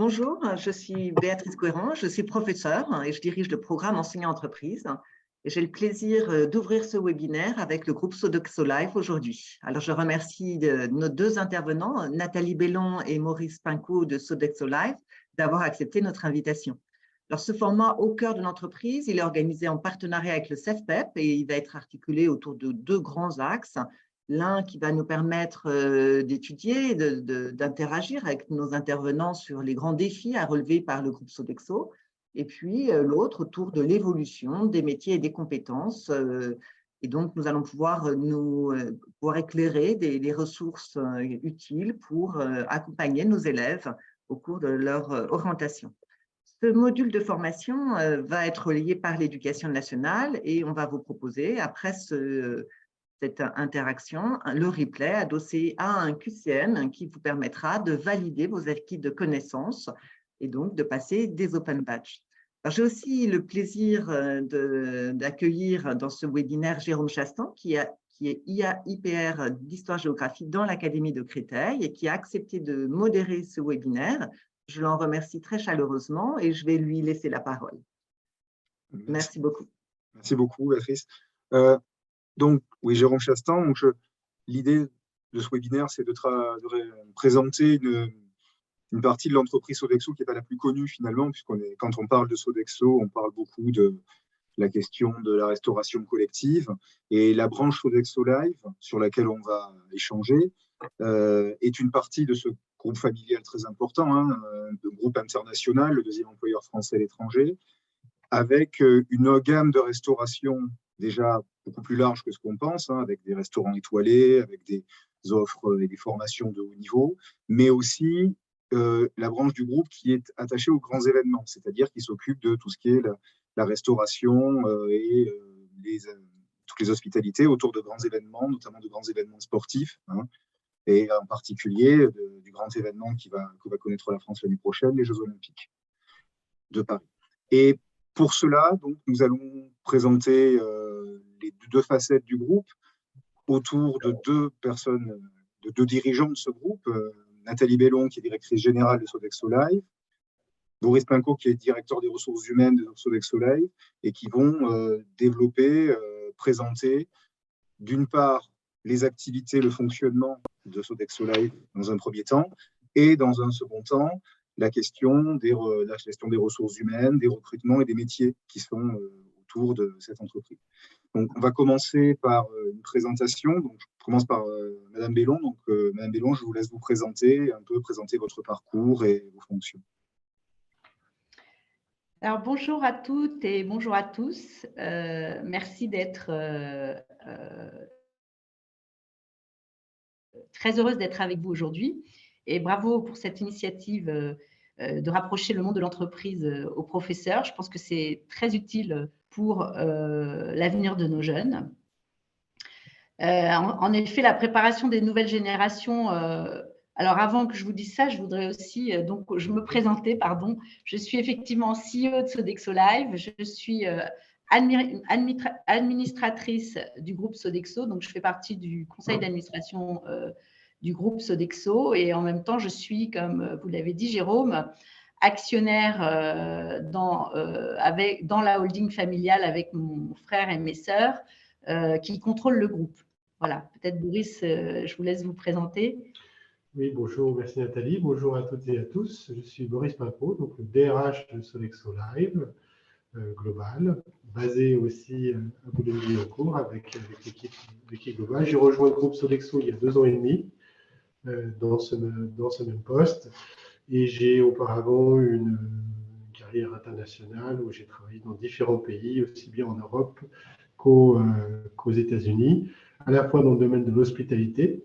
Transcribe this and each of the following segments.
Bonjour, je suis Béatrice Couérant, je suis professeure et je dirige le programme Enseignant-entreprise. Et j'ai le plaisir d'ouvrir ce webinaire avec le groupe Sodexo Live aujourd'hui. Alors, je remercie nos deux intervenants, Nathalie Bellon et Maurice Pinco de Sodexo Live, d'avoir accepté notre invitation. Alors, ce format au cœur de l'entreprise, il est organisé en partenariat avec le CEFPEP et il va être articulé autour de deux grands axes. L'un qui va nous permettre d'étudier, d'interagir avec nos intervenants sur les grands défis à relever par le groupe Sodexo, et puis l'autre autour de l'évolution des métiers et des compétences. Et donc, nous allons pouvoir éclairer des ressources utiles pour accompagner nos élèves au cours de leur orientation. Ce module de formation va être relayé par l'Éducation nationale et on va vous proposer, après cette interaction, le replay adossé à un QCM qui vous permettra de valider vos acquis de connaissances et donc de passer des open badges. J'ai aussi le plaisir d'accueillir dans ce webinaire Jérôme Chastan, qui est IA-IPR d'Histoire-Géographie dans l'Académie de Créteil et qui a accepté de modérer ce webinaire. Je l'en remercie très chaleureusement et je vais lui laisser la parole. Merci beaucoup. Merci beaucoup, Béatrice. Donc, oui, Jérôme Chastan. L'idée de ce webinaire, c'est de présenter une partie de l'entreprise Sodexo qui n'est pas la plus connue finalement, quand on parle de Sodexo, on parle beaucoup de la question de la restauration collective. Et la branche Sodexo Live, sur laquelle on va échanger, est une partie de ce groupe familial très important, de groupe international, le deuxième employeur français à l'étranger, avec une gamme de restauration déjà beaucoup plus large que ce qu'on pense, avec des restaurants étoilés, avec des offres et des formations de haut niveau, mais aussi la branche du groupe qui est attachée aux grands événements, c'est-à-dire qui s'occupe de tout ce qui est la restauration et toutes les hospitalités autour de grands événements, notamment de grands événements sportifs, et en particulier du grand événement que va connaître la France l'année prochaine, les Jeux Olympiques de Paris. Et pour cela, donc, nous allons présenter les deux facettes du groupe autour de deux personnes, de deux dirigeants de ce groupe, Nathalie Bellon, qui est directrice générale de Sodexo Live, Maurice Pinco, qui est directeur des ressources humaines de Sodexo Live, et qui vont développer, présenter, d'une part, les activités, le fonctionnement de Sodexo Live dans un premier temps, et dans un second temps, la gestion des ressources humaines, des recrutements et des métiers qui sont autour de cette entreprise. Donc, on va commencer par une présentation. Donc, je commence par Madame Bellon. Donc, Madame Bellon, je vous laisse vous présenter votre parcours et vos fonctions. Alors, bonjour à toutes et bonjour à tous. Merci d'être très heureuse d'être avec vous aujourd'hui. Et bravo pour cette initiative de rapprocher le monde de l'entreprise aux professeurs. Je pense que c'est très utile pour l'avenir de nos jeunes. En effet, la préparation des nouvelles générations. Alors, avant que je vous dise ça, je voudrais aussi je me présenter, pardon. Je suis effectivement CEO de Sodexo Live. Je suis administratrice du groupe Sodexo. Donc, je fais partie du conseil d'administration du groupe Sodexo et en même temps, je suis, comme vous l'avez dit, Jérôme, actionnaire dans la holding familiale avec mon frère et mes sœurs qui contrôlent le groupe. Voilà, peut-être Boris, je vous laisse vous présenter. Oui, bonjour, merci Nathalie. Bonjour à toutes et à tous. Je suis Boris Pinco, donc le DRH de Sodexo Live Global, basé aussi à Boulogne-Billancourt avec l'équipe globale. J'ai rejoint le groupe Sodexo il y a 2 ans et demi dans ce même poste et j'ai auparavant une carrière internationale où j'ai travaillé dans différents pays, aussi bien en Europe qu'aux États-Unis, à la fois dans le domaine de l'hospitalité,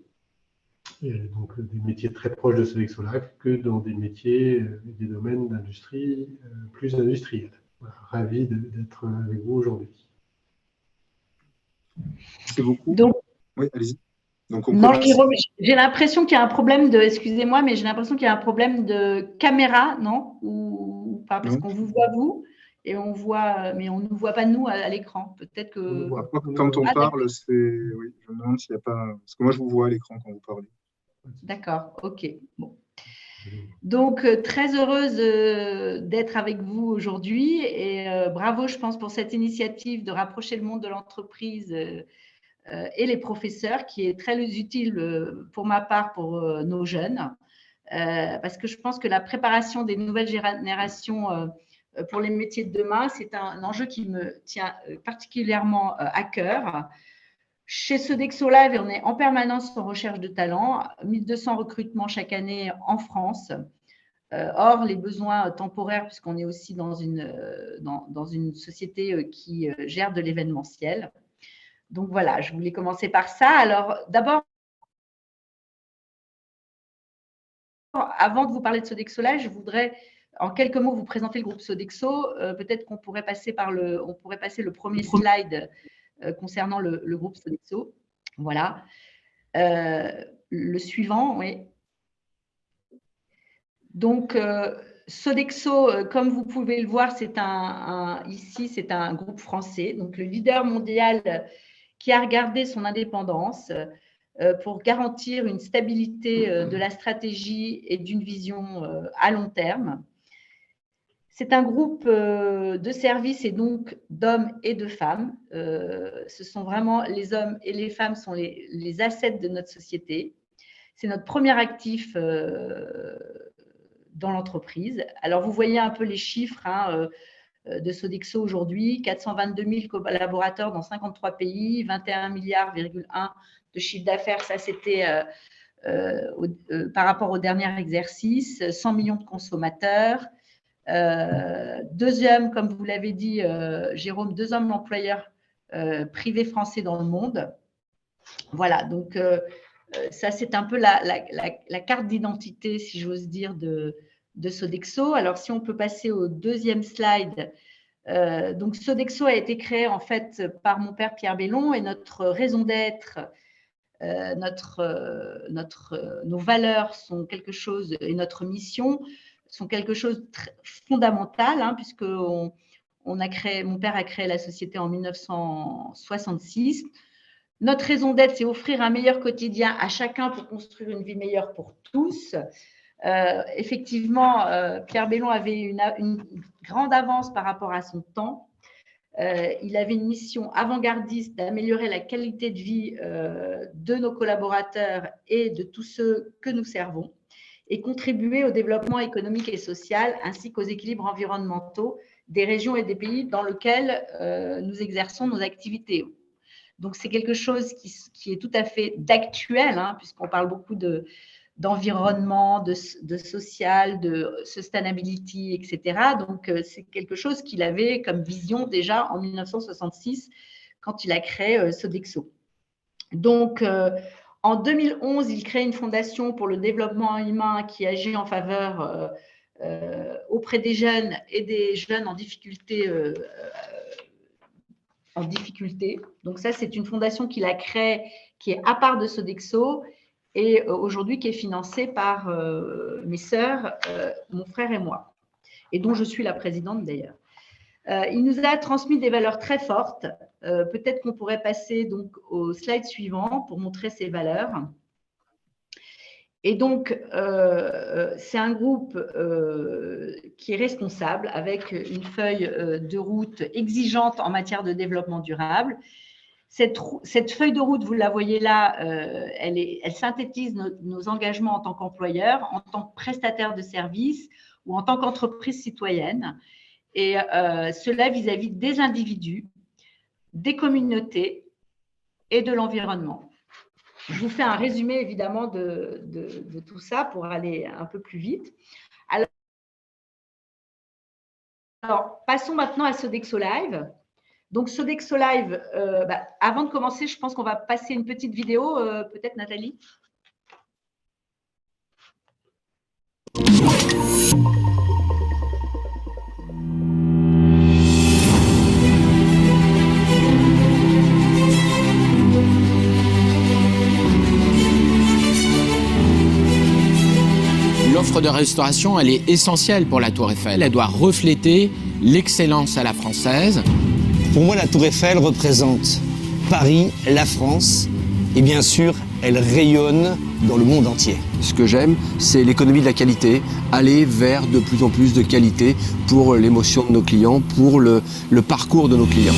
donc des métiers très proches de Sodexo Live, que dans des métiers, des domaines d'industrie plus industriels. Voilà, ravi d'être avec vous aujourd'hui. Merci beaucoup. Donc, oui, allez-y. Donc non, Jérôme, j'ai l'impression qu'il y a un problème de, excusez-moi, mais j'ai l'impression qu'il y a un problème de caméra, non? Ou pas? Parce qu'on vous voit vous et on voit, mais on ne nous voit pas nous à l'écran. Peut-être que. Quand on parle, c'est. Oui, je me demande s'il n'y a pas. Parce que moi, je vous vois à l'écran quand vous parlez. D'accord, ok. Bon. Donc, très heureuse d'être avec vous aujourd'hui et bravo, je pense, pour cette initiative de rapprocher le monde de l'entreprise et les professeurs, qui est très utile pour ma part pour nos jeunes, parce que je pense que la préparation des nouvelles générations pour les métiers de demain, c'est un enjeu qui me tient particulièrement à cœur. Chez Sodexo Live, on est en permanence en recherche de talents, 1200 recrutements chaque année en France. Or, les besoins temporaires, puisqu'on est aussi dans une société qui gère de l'événementiel. Donc voilà, je voulais commencer par ça. Alors d'abord, avant de vous parler de Sodexo Live, je voudrais en quelques mots vous présenter le groupe Sodexo. Peut-être qu'on pourrait passer le premier slide concernant le groupe Sodexo. Voilà. Le suivant, oui. Donc, Sodexo, comme vous pouvez le voir, ici, c'est un groupe français, donc le leader mondial qui a regardé son indépendance pour garantir une stabilité de la stratégie et d'une vision à long terme. C'est un groupe de services et donc d'hommes et de femmes. Ce sont vraiment les hommes et les femmes sont les assets de notre société. C'est notre premier actif dans l'entreprise. Alors, vous voyez un peu les chiffres de Sodexo aujourd'hui, 422 000 collaborateurs dans 53 pays, 21,1 milliards de chiffre d'affaires, ça c'était par rapport au dernier exercice, 100 millions de consommateurs, deuxième, comme vous l'avez dit, Jérôme, deuxième employeur privé français dans le monde. Voilà, donc ça c'est un peu la carte d'identité, si j'ose dire, de Sodexo. Alors, si on peut passer au deuxième slide. Donc, Sodexo a été créé en fait par mon père Pierre Bellon et notre raison d'être, nos valeurs sont quelque chose, et notre mission sont quelque chose de fondamental, puisque mon père a créé la société en 1966. Notre raison d'être, c'est offrir un meilleur quotidien à chacun pour construire une vie meilleure pour tous. Effectivement, Pierre Bellon avait une grande avance par rapport à son temps. Il avait une mission avant-gardiste d'améliorer la qualité de vie de nos collaborateurs et de tous ceux que nous servons et contribuer au développement économique et social ainsi qu'aux équilibres environnementaux des régions et des pays dans lesquels nous exerçons nos activités. Donc, c'est quelque chose qui est tout à fait d'actuel, puisqu'on parle beaucoup d'environnement, de social, de sustainability, etc. Donc, c'est quelque chose qu'il avait comme vision déjà en 1966 quand il a créé Sodexo. Donc, en 2011, il crée une fondation pour le développement humain qui agit en faveur auprès des jeunes et des jeunes en difficulté. Donc, ça, c'est une fondation qu'il a créée qui est à part de Sodexo et aujourd'hui qui est financée par mes sœurs, mon frère et moi, et dont je suis la présidente d'ailleurs. Il nous a transmis des valeurs très fortes. Peut-être qu'on pourrait passer donc au slide suivant pour montrer ces valeurs. Et donc, c'est un groupe qui est responsable avec une feuille de route exigeante en matière de développement durable. Cette feuille de route, vous la voyez là, elle synthétise nos engagements en tant qu'employeur, en tant que prestataire de services ou en tant qu'entreprise citoyenne. Et cela vis-à-vis des individus, des communautés et de l'environnement. Je vous fais un résumé évidemment de tout ça pour aller un peu plus vite. Alors passons maintenant à Sodexo Live. Donc, Sodexo Live, avant de commencer, je pense qu'on va passer une petite vidéo, peut-être Nathalie. L'offre de restauration, elle est essentielle pour la Tour Eiffel. Elle doit refléter l'excellence à la française. Pour moi, la Tour Eiffel représente Paris, la France et bien sûr elle rayonne dans le monde entier. Ce que j'aime, c'est l'économie de la qualité, aller vers de plus en plus de qualité pour l'émotion de nos clients, pour le parcours de nos clients.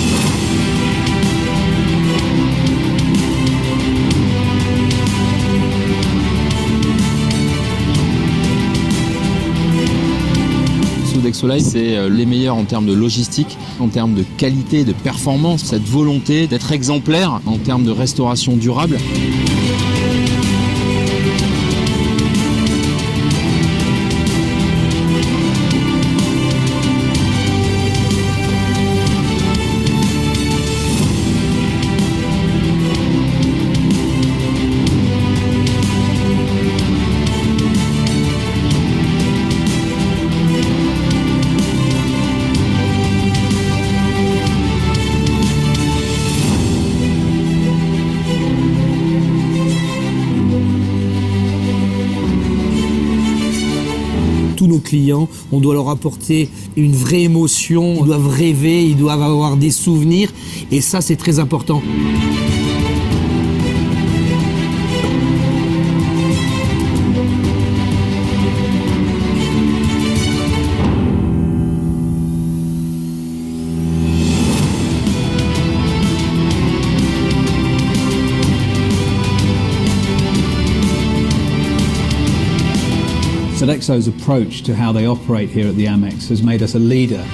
Sodexo Live, c'est les meilleurs en termes de logistique, en termes de qualité, de performance, cette volonté d'être exemplaire en termes de restauration durable. Tous nos clients, on doit leur apporter une vraie émotion, ils doivent rêver, ils doivent avoir des souvenirs et ça c'est très important. Sodexo's approach to how they operate here at the Amex has made us a leader.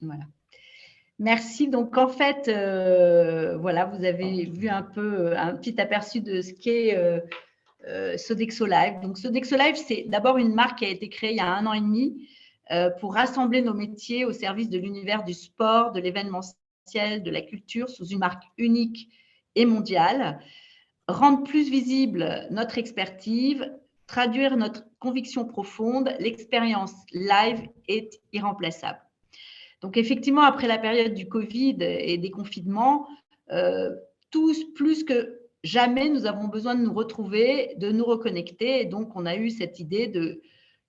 Voilà. Merci. Donc, en fait, voilà, vous avez vu un peu un petit aperçu de ce qu'est Sodexo Live. Donc, Sodexo Live, c'est d'abord une marque qui a été créée il y a 1 an et demi pour rassembler nos métiers au service de l'univers du sport, de l'événementiel, de la culture sous une marque unique et mondiale, rendre plus visible notre expertise, traduire notre conviction profonde, l'expérience live est irremplaçable. Donc, effectivement, après la période du Covid et des confinements, tous, plus que jamais, nous avons besoin de nous retrouver, de nous reconnecter. Et donc, on a eu cette idée de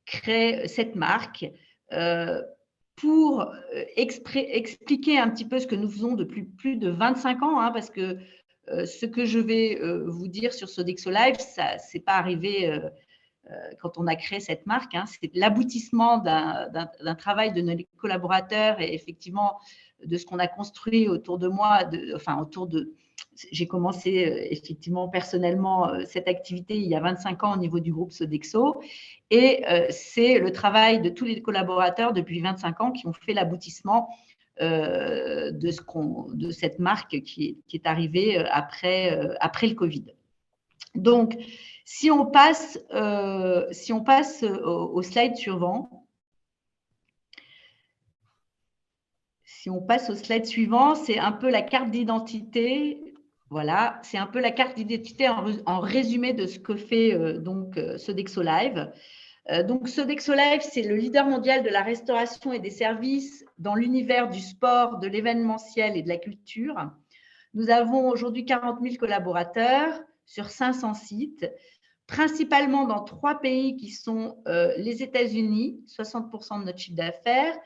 créer cette marque pour expliquer un petit peu ce que nous faisons depuis plus de 25 ans, hein, parce que ce que je vais vous dire sur Sodexo Live, ça n'est pas arrivé quand on a créé cette marque, hein, c'est l'aboutissement d'un travail de nos collaborateurs et effectivement de ce qu'on a construit autour de moi, j'ai commencé effectivement personnellement cette activité il y a 25 ans au niveau du groupe Sodexo et c'est le travail de tous les collaborateurs depuis 25 ans qui ont fait l'aboutissement de cette marque qui est arrivée après le Covid. Donc, si on passe au slide suivant, c'est un peu la carte d'identité. Voilà, c'est un peu la carte d'identité en résumé de ce que fait donc Sodexo Live. Donc, Sodexo Live, c'est le leader mondial de la restauration et des services dans l'univers du sport, de l'événementiel et de la culture. Nous avons aujourd'hui 40 000 collaborateurs sur 500 sites, principalement dans 3 pays qui sont les États-Unis, 60% de notre chiffre d'affaires,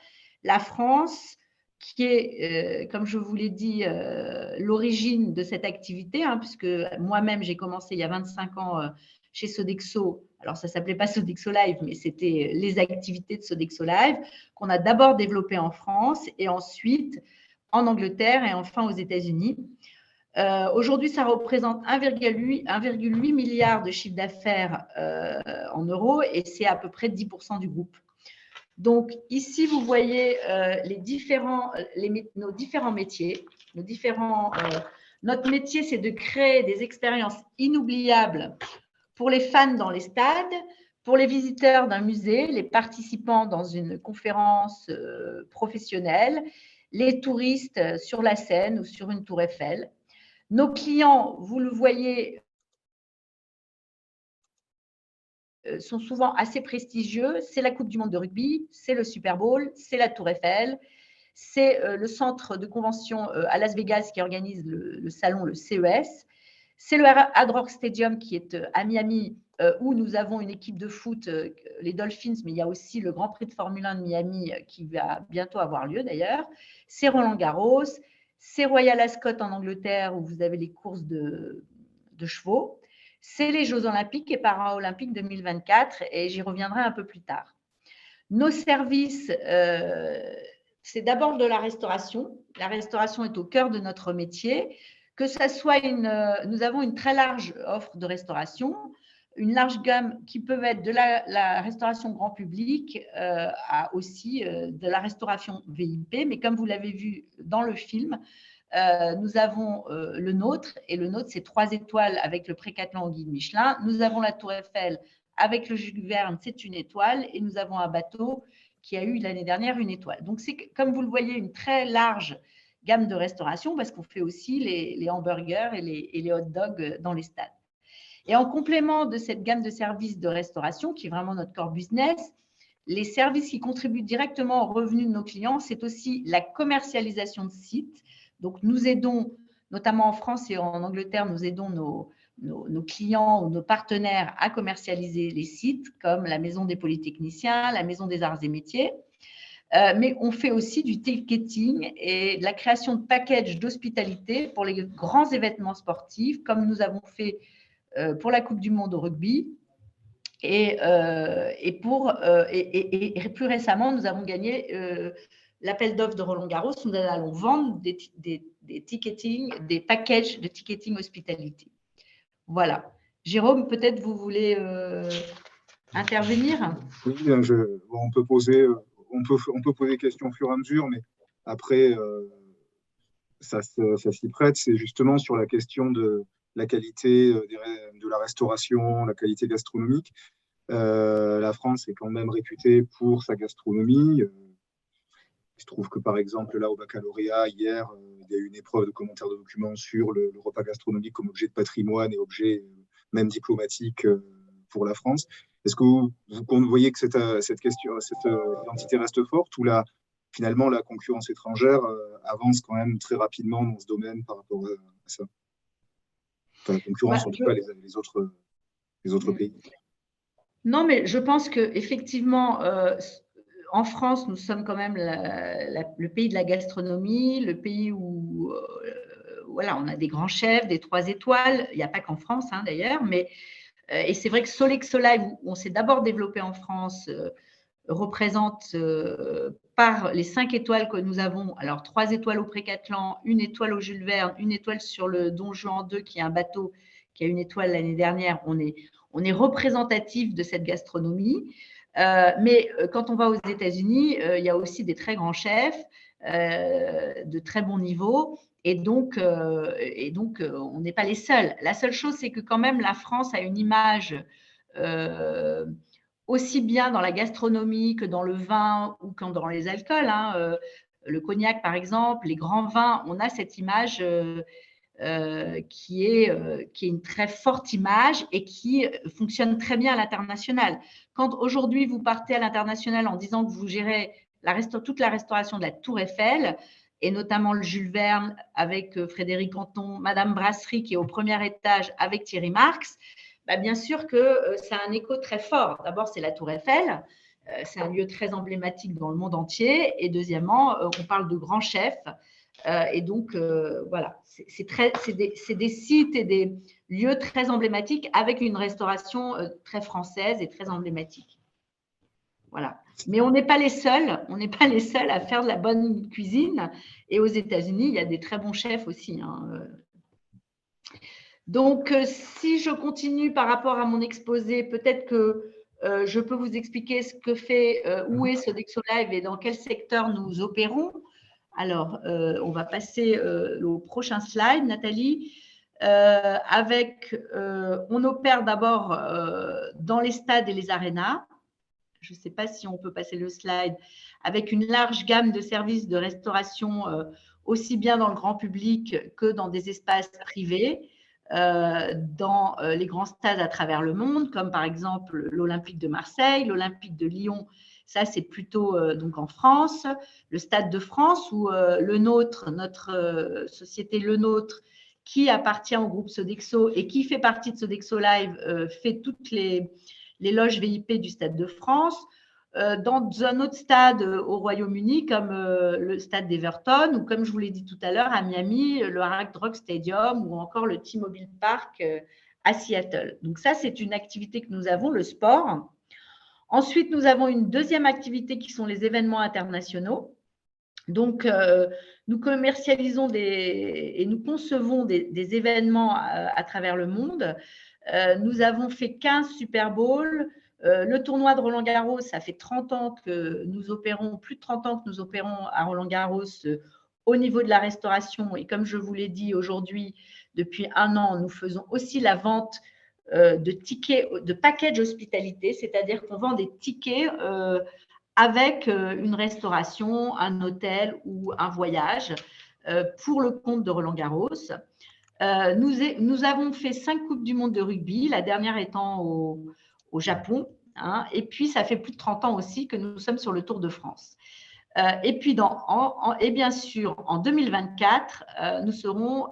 la France, qui est, comme je vous l'ai dit, l'origine de cette activité, hein, puisque moi-même, j'ai commencé il y a 25 ans chez Sodexo. Alors, ça ne s'appelait pas Sodexo Live, mais c'était les activités de Sodexo Live qu'on a d'abord développées en France et ensuite en Angleterre et enfin aux États-Unis. Aujourd'hui, ça représente 1,8 milliard de chiffre d'affaires en euros et c'est à peu près 10% du groupe. Donc, ici, vous voyez nos différents métiers. Notre métier, c'est de créer des expériences inoubliables pour les fans dans les stades, pour les visiteurs d'un musée, les participants dans une conférence professionnelle, les touristes sur la Seine ou sur une tour Eiffel. Nos clients, vous le voyez, sont souvent assez prestigieux. C'est la Coupe du Monde de rugby, c'est le Super Bowl, c'est la Tour Eiffel, c'est le centre de convention à Las Vegas qui organise le salon, le CES. C'est le Hard Rock Stadium qui est à Miami, où nous avons une équipe de foot, les Dolphins, mais il y a aussi le Grand Prix de Formule 1 de Miami qui va bientôt avoir lieu d'ailleurs. C'est Roland-Garros, c'est Royal Ascot en Angleterre où vous avez les courses de chevaux. C'est les Jeux Olympiques et Paralympiques 2024 et j'y reviendrai un peu plus tard. Nos services, c'est d'abord de la restauration. La restauration est au cœur de notre métier. Que ça soit nous avons une très large offre de restauration, une large gamme qui peut être de la restauration grand public à aussi de la restauration VIP. Mais comme vous l'avez vu dans le film, nous avons le nôtre, et le nôtre, c'est 3 étoiles avec le Pré-Cattelan au guide Michelin. Nous avons la Tour Eiffel avec le Jules Verne, c'est 1 étoile, et nous avons un bateau qui a eu l'année dernière 1 étoile. Donc, c'est, comme vous le voyez, une très large gamme de restauration parce qu'on fait aussi les hamburgers et les hot dogs dans les stades. Et en complément de cette gamme de services de restauration, qui est vraiment notre core business, les services qui contribuent directement aux revenus de nos clients, c'est aussi la commercialisation de sites. Donc, nous aidons, notamment en France et en Angleterre, nous aidons nos clients ou nos partenaires à commercialiser les sites comme la Maison des Polytechniciens, la Maison des Arts et Métiers. Mais on fait aussi du ticketing et de la création de packages d'hospitalité pour les grands événements sportifs, comme nous avons fait pour la Coupe du Monde au rugby. Et plus récemment, nous avons gagné l'appel d'offres de Roland-Garros. Nous allons vendre des ticketing, des packages de ticketing hospitalité. Voilà. Jérôme, peut-être vous voulez intervenir? Oui, on peut poser des questions au fur et à mesure, mais après, ça s'y prête. C'est justement sur la question de la qualité de la restauration, la qualité gastronomique. La France est quand même réputée pour sa gastronomie. Il se trouve que, par exemple, là, au baccalauréat, hier, il y a eu une épreuve de commentaire de documents sur le repas gastronomique comme objet de patrimoine et objet même diplomatique pour la France. Est-ce que vous voyez que cette identité reste forte ou finalement la concurrence étrangère avance quand même très rapidement dans ce domaine par rapport à ça? Enfin, la concurrence, en tout cas, les autres pays. Non, mais je pense qu'effectivement, en France, nous sommes quand même le pays de la gastronomie, le pays où voilà, on a des grands chefs, des 3 étoiles. Il n'y a pas qu'en France, hein, d'ailleurs, mais et c'est vrai que Sodexo Live, où on s'est d'abord développé en France, représente par les 5 étoiles que nous avons, alors 3 étoiles au Pré-Cattelan, 1 étoile au Jules Verne, 1 étoile sur le Don Juan 2, qui est un bateau qui a 1 étoile l'année dernière. On est représentatif de cette gastronomie. Mais quand on va aux États-Unis, il y a aussi des très grands chefs de très bon niveau. Et donc, on n'est pas les seuls. La seule chose, c'est que quand même, la France a une image aussi bien dans la gastronomie que dans le vin ou que dans les alcools. Hein. Le cognac, par exemple, les grands vins, on a cette image qui est une très forte image et qui fonctionne très bien à l'international. Quand aujourd'hui, vous partez à l'international en disant que vous gérez toute la restauration de la Tour Eiffel, et notamment le Jules Verne avec Frédéric Anton, Madame Brasserie qui est au premier étage avec Thierry Marx, bah bien sûr que ça a un écho très fort. D'abord, c'est la Tour Eiffel, c'est un lieu très emblématique dans le monde entier. Et deuxièmement, on parle de grands chefs. Et donc, voilà, c'est des sites et des lieux très emblématiques avec une restauration très française et très emblématique. Voilà. Mais on n'est pas les seuls, à faire de la bonne cuisine. Et aux États-Unis, il y a des très bons chefs aussi. Hein. Donc, si je continue par rapport à mon exposé, peut-être que je peux vous expliquer ce que fait, où est Sodexo Live et dans quel secteur nous opérons. Alors, on va passer au prochain slide, Nathalie. On opère d'abord dans les stades et les arénas. Je ne sais pas si on peut passer le slide, avec une large gamme de services de restauration aussi bien dans le grand public que dans des espaces privés, dans les grands stades à travers le monde, comme par exemple l'Olympique de Marseille, l'Olympique de Lyon, ça c'est plutôt donc en France, le Stade de France où le nôtre, notre société Le Nôtre, qui appartient au groupe Sodexo et qui fait partie de Sodexo Live, fait toutes les loges VIP du Stade de France. Dans un autre stade au Royaume-Uni, comme le stade d'Everton, ou comme je vous l'ai dit tout à l'heure, à Miami, le Hard Rock Stadium, ou encore le T-Mobile Park à Seattle. Donc ça, c'est une activité que nous avons, le sport. Ensuite, nous avons une deuxième activité qui sont les événements internationaux. Donc, nous commercialisons et nous concevons des événements à travers le monde. Nous avons fait 15 Super Bowls. Le tournoi de Roland-Garros, ça fait 30 ans que nous opérons, plus de 30 ans que nous opérons à Roland-Garros au niveau de la restauration. Et comme je vous l'ai dit aujourd'hui, depuis 1 an, nous faisons aussi la vente de tickets, de package hospitalité, c'est-à-dire qu'on vend des tickets avec une restauration, un hôtel ou un voyage pour le compte de Roland-Garros. Nous avons fait 5 Coupes du Monde de rugby, la dernière étant au Japon, hein, et puis ça fait plus de 30 ans aussi que nous sommes sur le Tour de France. Et puis, et bien sûr, en 2024, nous serons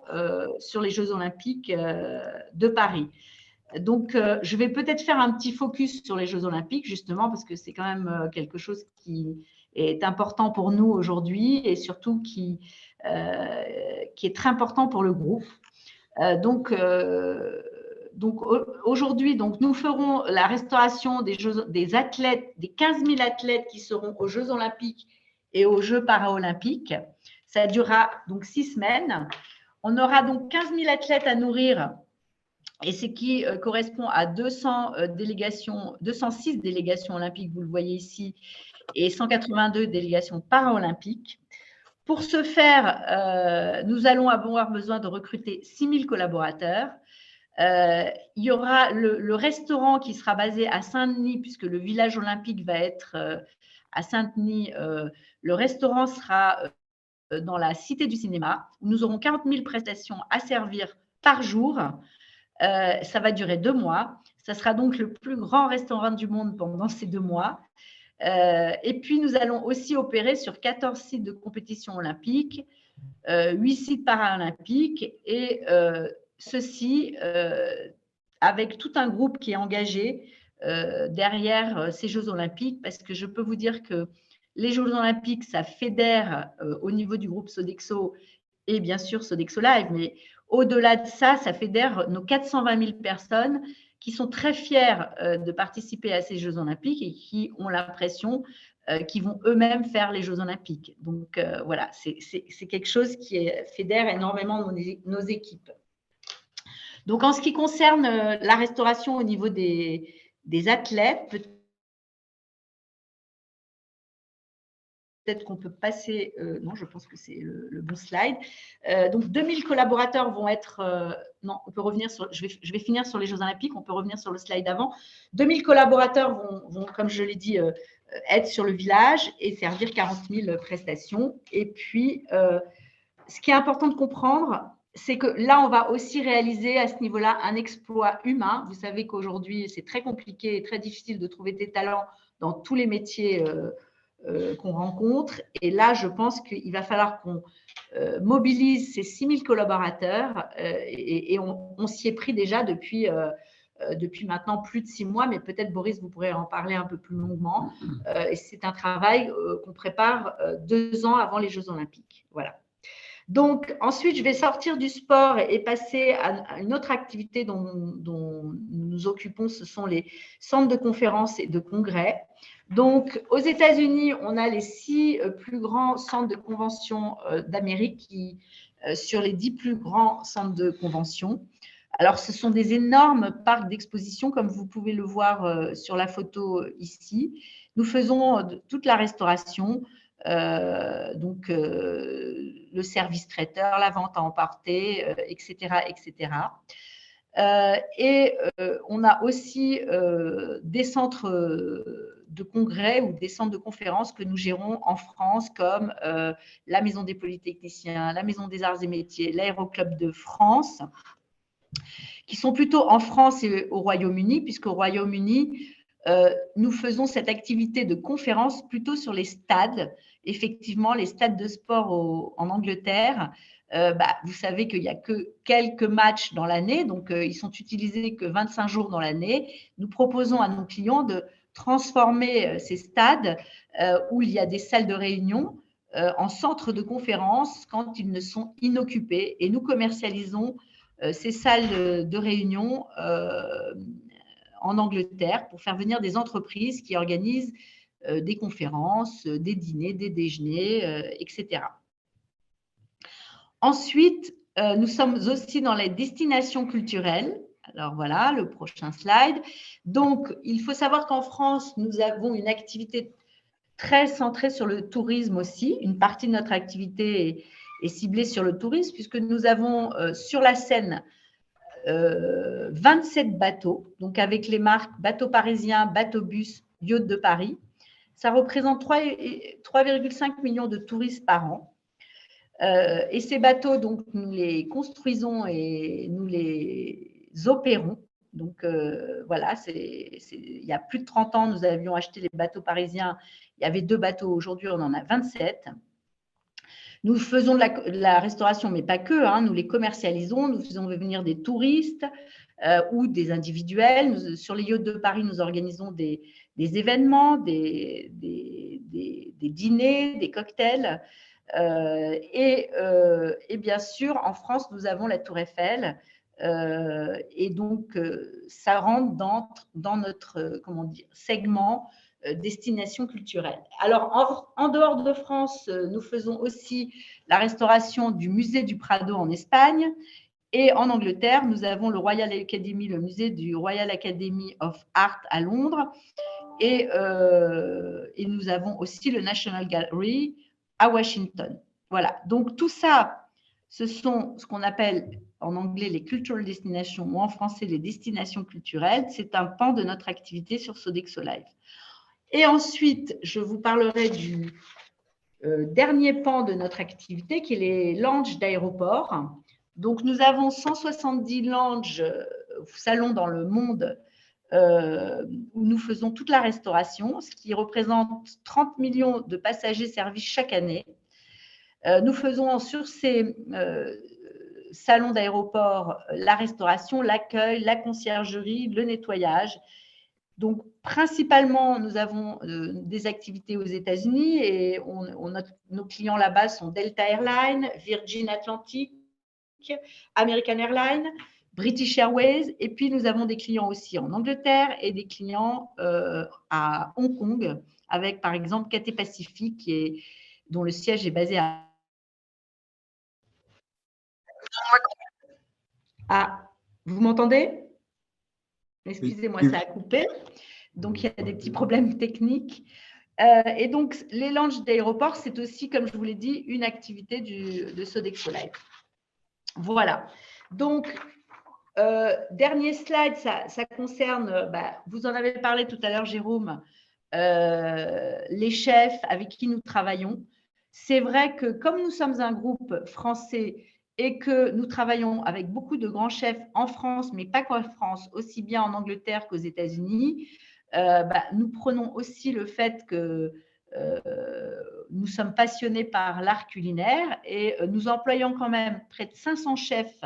sur les Jeux Olympiques de Paris. Donc, je vais peut-être faire un petit focus sur les Jeux Olympiques, justement, parce que c'est quand même quelque chose qui est important pour nous aujourd'hui et surtout qui est très important pour le groupe. Donc aujourd'hui, nous ferons la restauration des athlètes, des 15 000 athlètes qui seront aux Jeux Olympiques et aux Jeux Paralympiques. Ça durera donc 6 semaines. On aura donc 15 000 athlètes à nourrir, et ce qui correspond à 206 délégations olympiques, vous le voyez ici, et 182 délégations paralympiques. Pour ce faire, nous allons avoir besoin de recruter 6 000 collaborateurs. Il y aura le restaurant qui sera basé à Saint-Denis, puisque le village olympique va être à Saint-Denis. Le restaurant sera dans la Cité du Cinéma, où nous aurons 40 000 prestations à servir par jour. Ça va durer 2 mois. Ça sera donc le plus grand restaurant du monde pendant ces 2 mois. Et puis, nous allons aussi opérer sur 14 sites de compétition olympique, 8 sites paralympiques, et ceci avec tout un groupe qui est engagé derrière ces Jeux olympiques, parce que je peux vous dire que les Jeux olympiques, ça fédère au niveau du groupe Sodexo et bien sûr Sodexo Live, mais au-delà de ça, ça fédère nos 420 000 personnes qui sont très fiers de participer à ces Jeux olympiques et qui ont l'impression qu'ils vont eux-mêmes faire les Jeux olympiques. Donc voilà, c'est quelque chose qui fédère énormément nos équipes. Donc en ce qui concerne la restauration au niveau des athlètes, peut-être qu'on peut passer, non, je pense que c'est le bon slide. Donc, 2000 collaborateurs vont être, non, on peut revenir sur, je vais finir sur les Jeux Olympiques, on peut revenir sur le slide avant. 2000 collaborateurs vont, comme je l'ai dit, être sur le village et servir 40 000 prestations. Et puis, ce qui est important de comprendre, c'est que là, on va aussi réaliser à ce niveau-là un exploit humain. Vous savez qu'aujourd'hui, c'est très compliqué et très difficile de trouver des talents dans tous les métiers qu'on rencontre. Et là, je pense qu'il va falloir qu'on mobilise ces 6 000 collaborateurs et on s'y est pris déjà depuis maintenant plus de 6 mois, mais peut-être, Boris, vous pourrez en parler un peu plus longuement. Et c'est un travail qu'on prépare 2 ans avant les Jeux Olympiques. Voilà. Donc, ensuite, je vais sortir du sport et passer à une autre activité dont nous nous occupons, ce sont les centres de conférences et de congrès. Donc, aux États-Unis, on a les 6 plus grands centres de convention d'Amérique sur les 10 plus grands centres de convention. Alors, ce sont des énormes parcs d'exposition, comme vous pouvez le voir sur la photo ici. Nous faisons toute la restauration, donc le service traiteur, la vente à emporter, etc., etc. Et on a aussi des centres de congrès ou des centres de conférences que nous gérons en France, comme la Maison des Polytechniciens, la Maison des Arts et Métiers, l'Aéroclub de France, qui sont plutôt en France et au Royaume-Uni, puisqu'au Royaume-Uni, nous faisons cette activité de conférence plutôt sur les stades. Effectivement, les stades de sport en Angleterre, vous savez qu'il n'y a que quelques matchs dans l'année, donc ils sont utilisés que 25 jours dans l'année. Nous proposons à nos clients de transformer ces stades où il y a des salles de réunion en centres de conférence quand ils ne sont inoccupés, et nous commercialisons ces salles de réunion en Angleterre pour faire venir des entreprises qui organisent des conférences, des dîners, des déjeuners, etc. Ensuite, nous sommes aussi dans les destinations culturelles. Alors voilà, le prochain slide. Donc, il faut savoir qu'en France, nous avons une activité très centrée sur le tourisme aussi. Une partie de notre activité est ciblée sur le tourisme, puisque nous avons sur la Seine 27 bateaux, donc avec les marques Bateaux Parisiens, Bateau Bus, Yacht de Paris. Ça représente 3,5 millions de touristes par an. Et ces bateaux, donc, nous les construisons et nous les opérons. Donc, voilà, il y a plus de 30 ans, nous avions acheté les bateaux parisiens. Il y avait 2 bateaux. Aujourd'hui, on en a 27. Nous faisons de la restauration, mais pas que. Hein, nous les commercialisons. Nous faisons venir des touristes ou des individuels. Sur les yachts de Paris, nous organisons des événements, des dîners, des cocktails. Et bien sûr, en France, nous avons la Tour Eiffel. Et donc, ça rentre dans notre segment destination culturelle. Alors, en dehors de France, nous faisons aussi la restauration du musée du Prado en Espagne. Et en Angleterre, nous avons le Royal Academy, le musée du Royal Academy of Art à Londres. Et nous avons aussi le National Gallery à Washington. Voilà, donc tout ça, ce sont ce qu'on appelle en anglais les cultural destinations ou en français les destinations culturelles. C'est un pan de notre activité sur Sodexo Live. Et ensuite, je vous parlerai du dernier pan de notre activité qui est les lounges d'aéroport. Donc, nous avons 170 lounges, salons dans le monde où nous faisons toute la restauration, ce qui représente 30 millions de passagers servis chaque année. Nous faisons sur ces salons d'aéroport la restauration, l'accueil, la conciergerie, le nettoyage. Donc, principalement, nous avons des activités aux États-Unis et nos clients là-bas sont Delta Airlines, Virgin Atlantic, American Airlines, British Airways, et puis nous avons des clients aussi en Angleterre et des clients à Hong Kong, avec par exemple Cathay Pacific, dont le siège est basé à… Ah, vous m'entendez? Excusez-moi, ça a coupé. Donc, il y a des petits problèmes techniques. Et donc, les lounges d'aéroport, c'est aussi, comme je vous l'ai dit, une activité de Sodexo Live. Voilà. Donc, dernier slide, ça concerne, vous en avez parlé tout à l'heure, Jérôme, les chefs avec qui nous travaillons. C'est vrai que comme nous sommes un groupe français et que nous travaillons avec beaucoup de grands chefs en France, mais pas qu'en France, aussi bien en Angleterre qu'aux États-Unis, nous prenons aussi le fait que nous sommes passionnés par l'art culinaire et nous employons quand même près de 500 chefs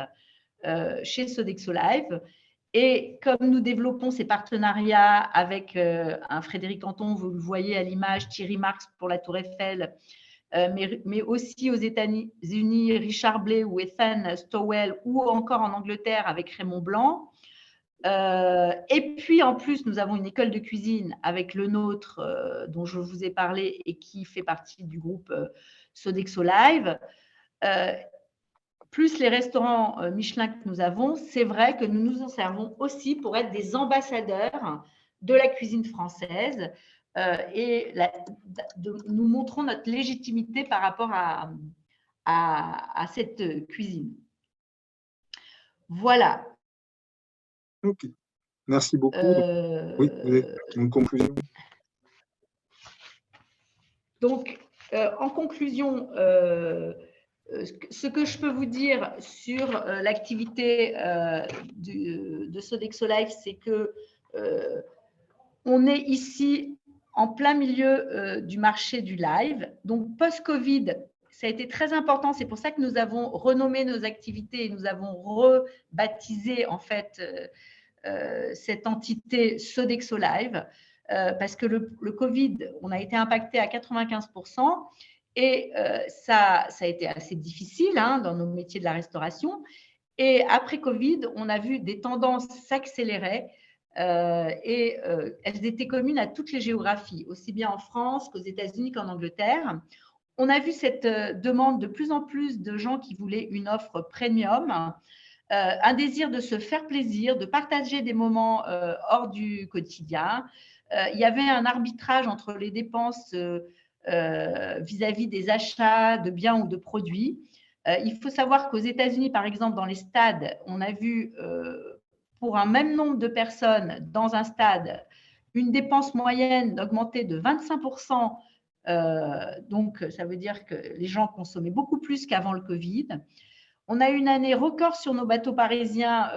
chez Sodexo Live. Et comme nous développons ces partenariats avec un Frédéric Anton, vous le voyez à l'image, Thierry Marx pour la Tour Eiffel, mais aussi aux États-Unis, Richard Blais ou Ethan Stowell, ou encore en Angleterre avec Raymond Blanc. Et puis, en plus, nous avons une école de cuisine avec le nôtre, dont je vous ai parlé et qui fait partie du groupe Sodexo Live. Plus les restaurants Michelin que nous avons, c'est vrai que nous nous en servons aussi pour être des ambassadeurs de la cuisine française et nous montrons notre légitimité par rapport à cette cuisine. Voilà. Ok, merci beaucoup. Oui, vous avez une conclusion? Donc, en conclusion, ce que je peux vous dire sur l'activité de Sodexo Live, c'est que on est ici en plein milieu du marché du live. Donc, post-Covid, ça a été très important. C'est pour ça que nous avons renommé nos activités et nous avons rebaptisé en fait cette entité Sodexo Live parce que le Covid, on a été impacté à 95%. Et ça a été assez difficile dans nos métiers de la restauration. Et après Covid, on a vu des tendances s'accélérer et elles étaient communes à toutes les géographies, aussi bien en France qu'aux États-Unis qu'en Angleterre. On a vu cette demande de plus en plus de gens qui voulaient une offre premium, un désir de se faire plaisir, de partager des moments hors du quotidien. Il y avait un arbitrage entre les dépenses vis-à-vis des achats de biens ou de produits. Il faut savoir qu'aux États-Unis, par exemple, dans les stades, on a vu pour un même nombre de personnes dans un stade, une dépense moyenne d'augmenter de 25%. Donc, ça veut dire que les gens consommaient beaucoup plus qu'avant le Covid. On a eu une année record sur nos bateaux parisiens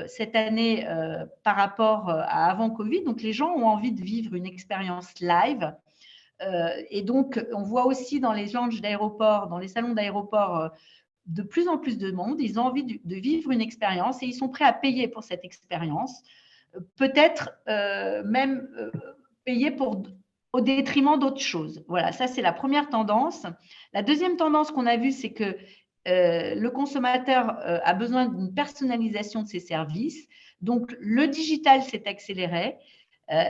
cette année par rapport à avant Covid. Donc, les gens ont envie de vivre une expérience live. Et donc, on voit aussi dans les lounges d'aéroport, dans les salons d'aéroport, de plus en plus de monde. Ils ont envie de vivre une expérience et ils sont prêts à payer pour cette expérience. Peut-être même payer au détriment d'autres choses. Voilà, ça, c'est la première tendance. La deuxième tendance qu'on a vue, c'est que le consommateur a besoin d'une personnalisation de ses services. Donc, le digital s'est accéléré.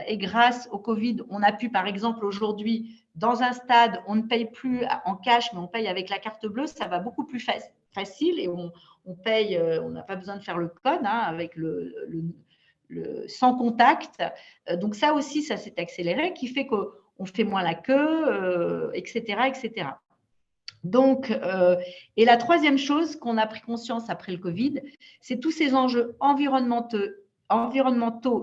Et grâce au Covid, on a pu, par exemple, aujourd'hui, dans un stade, on ne paye plus en cash, mais on paye avec la carte bleue. Ça va beaucoup plus facile et on paye, on n'a pas besoin de faire le code avec le sans contact. Donc, ça aussi, ça s'est accéléré, qui fait qu'on fait moins la queue, etc., etc. Donc, et la troisième chose qu'on a pris conscience après le Covid, c'est tous ces enjeux environnementaux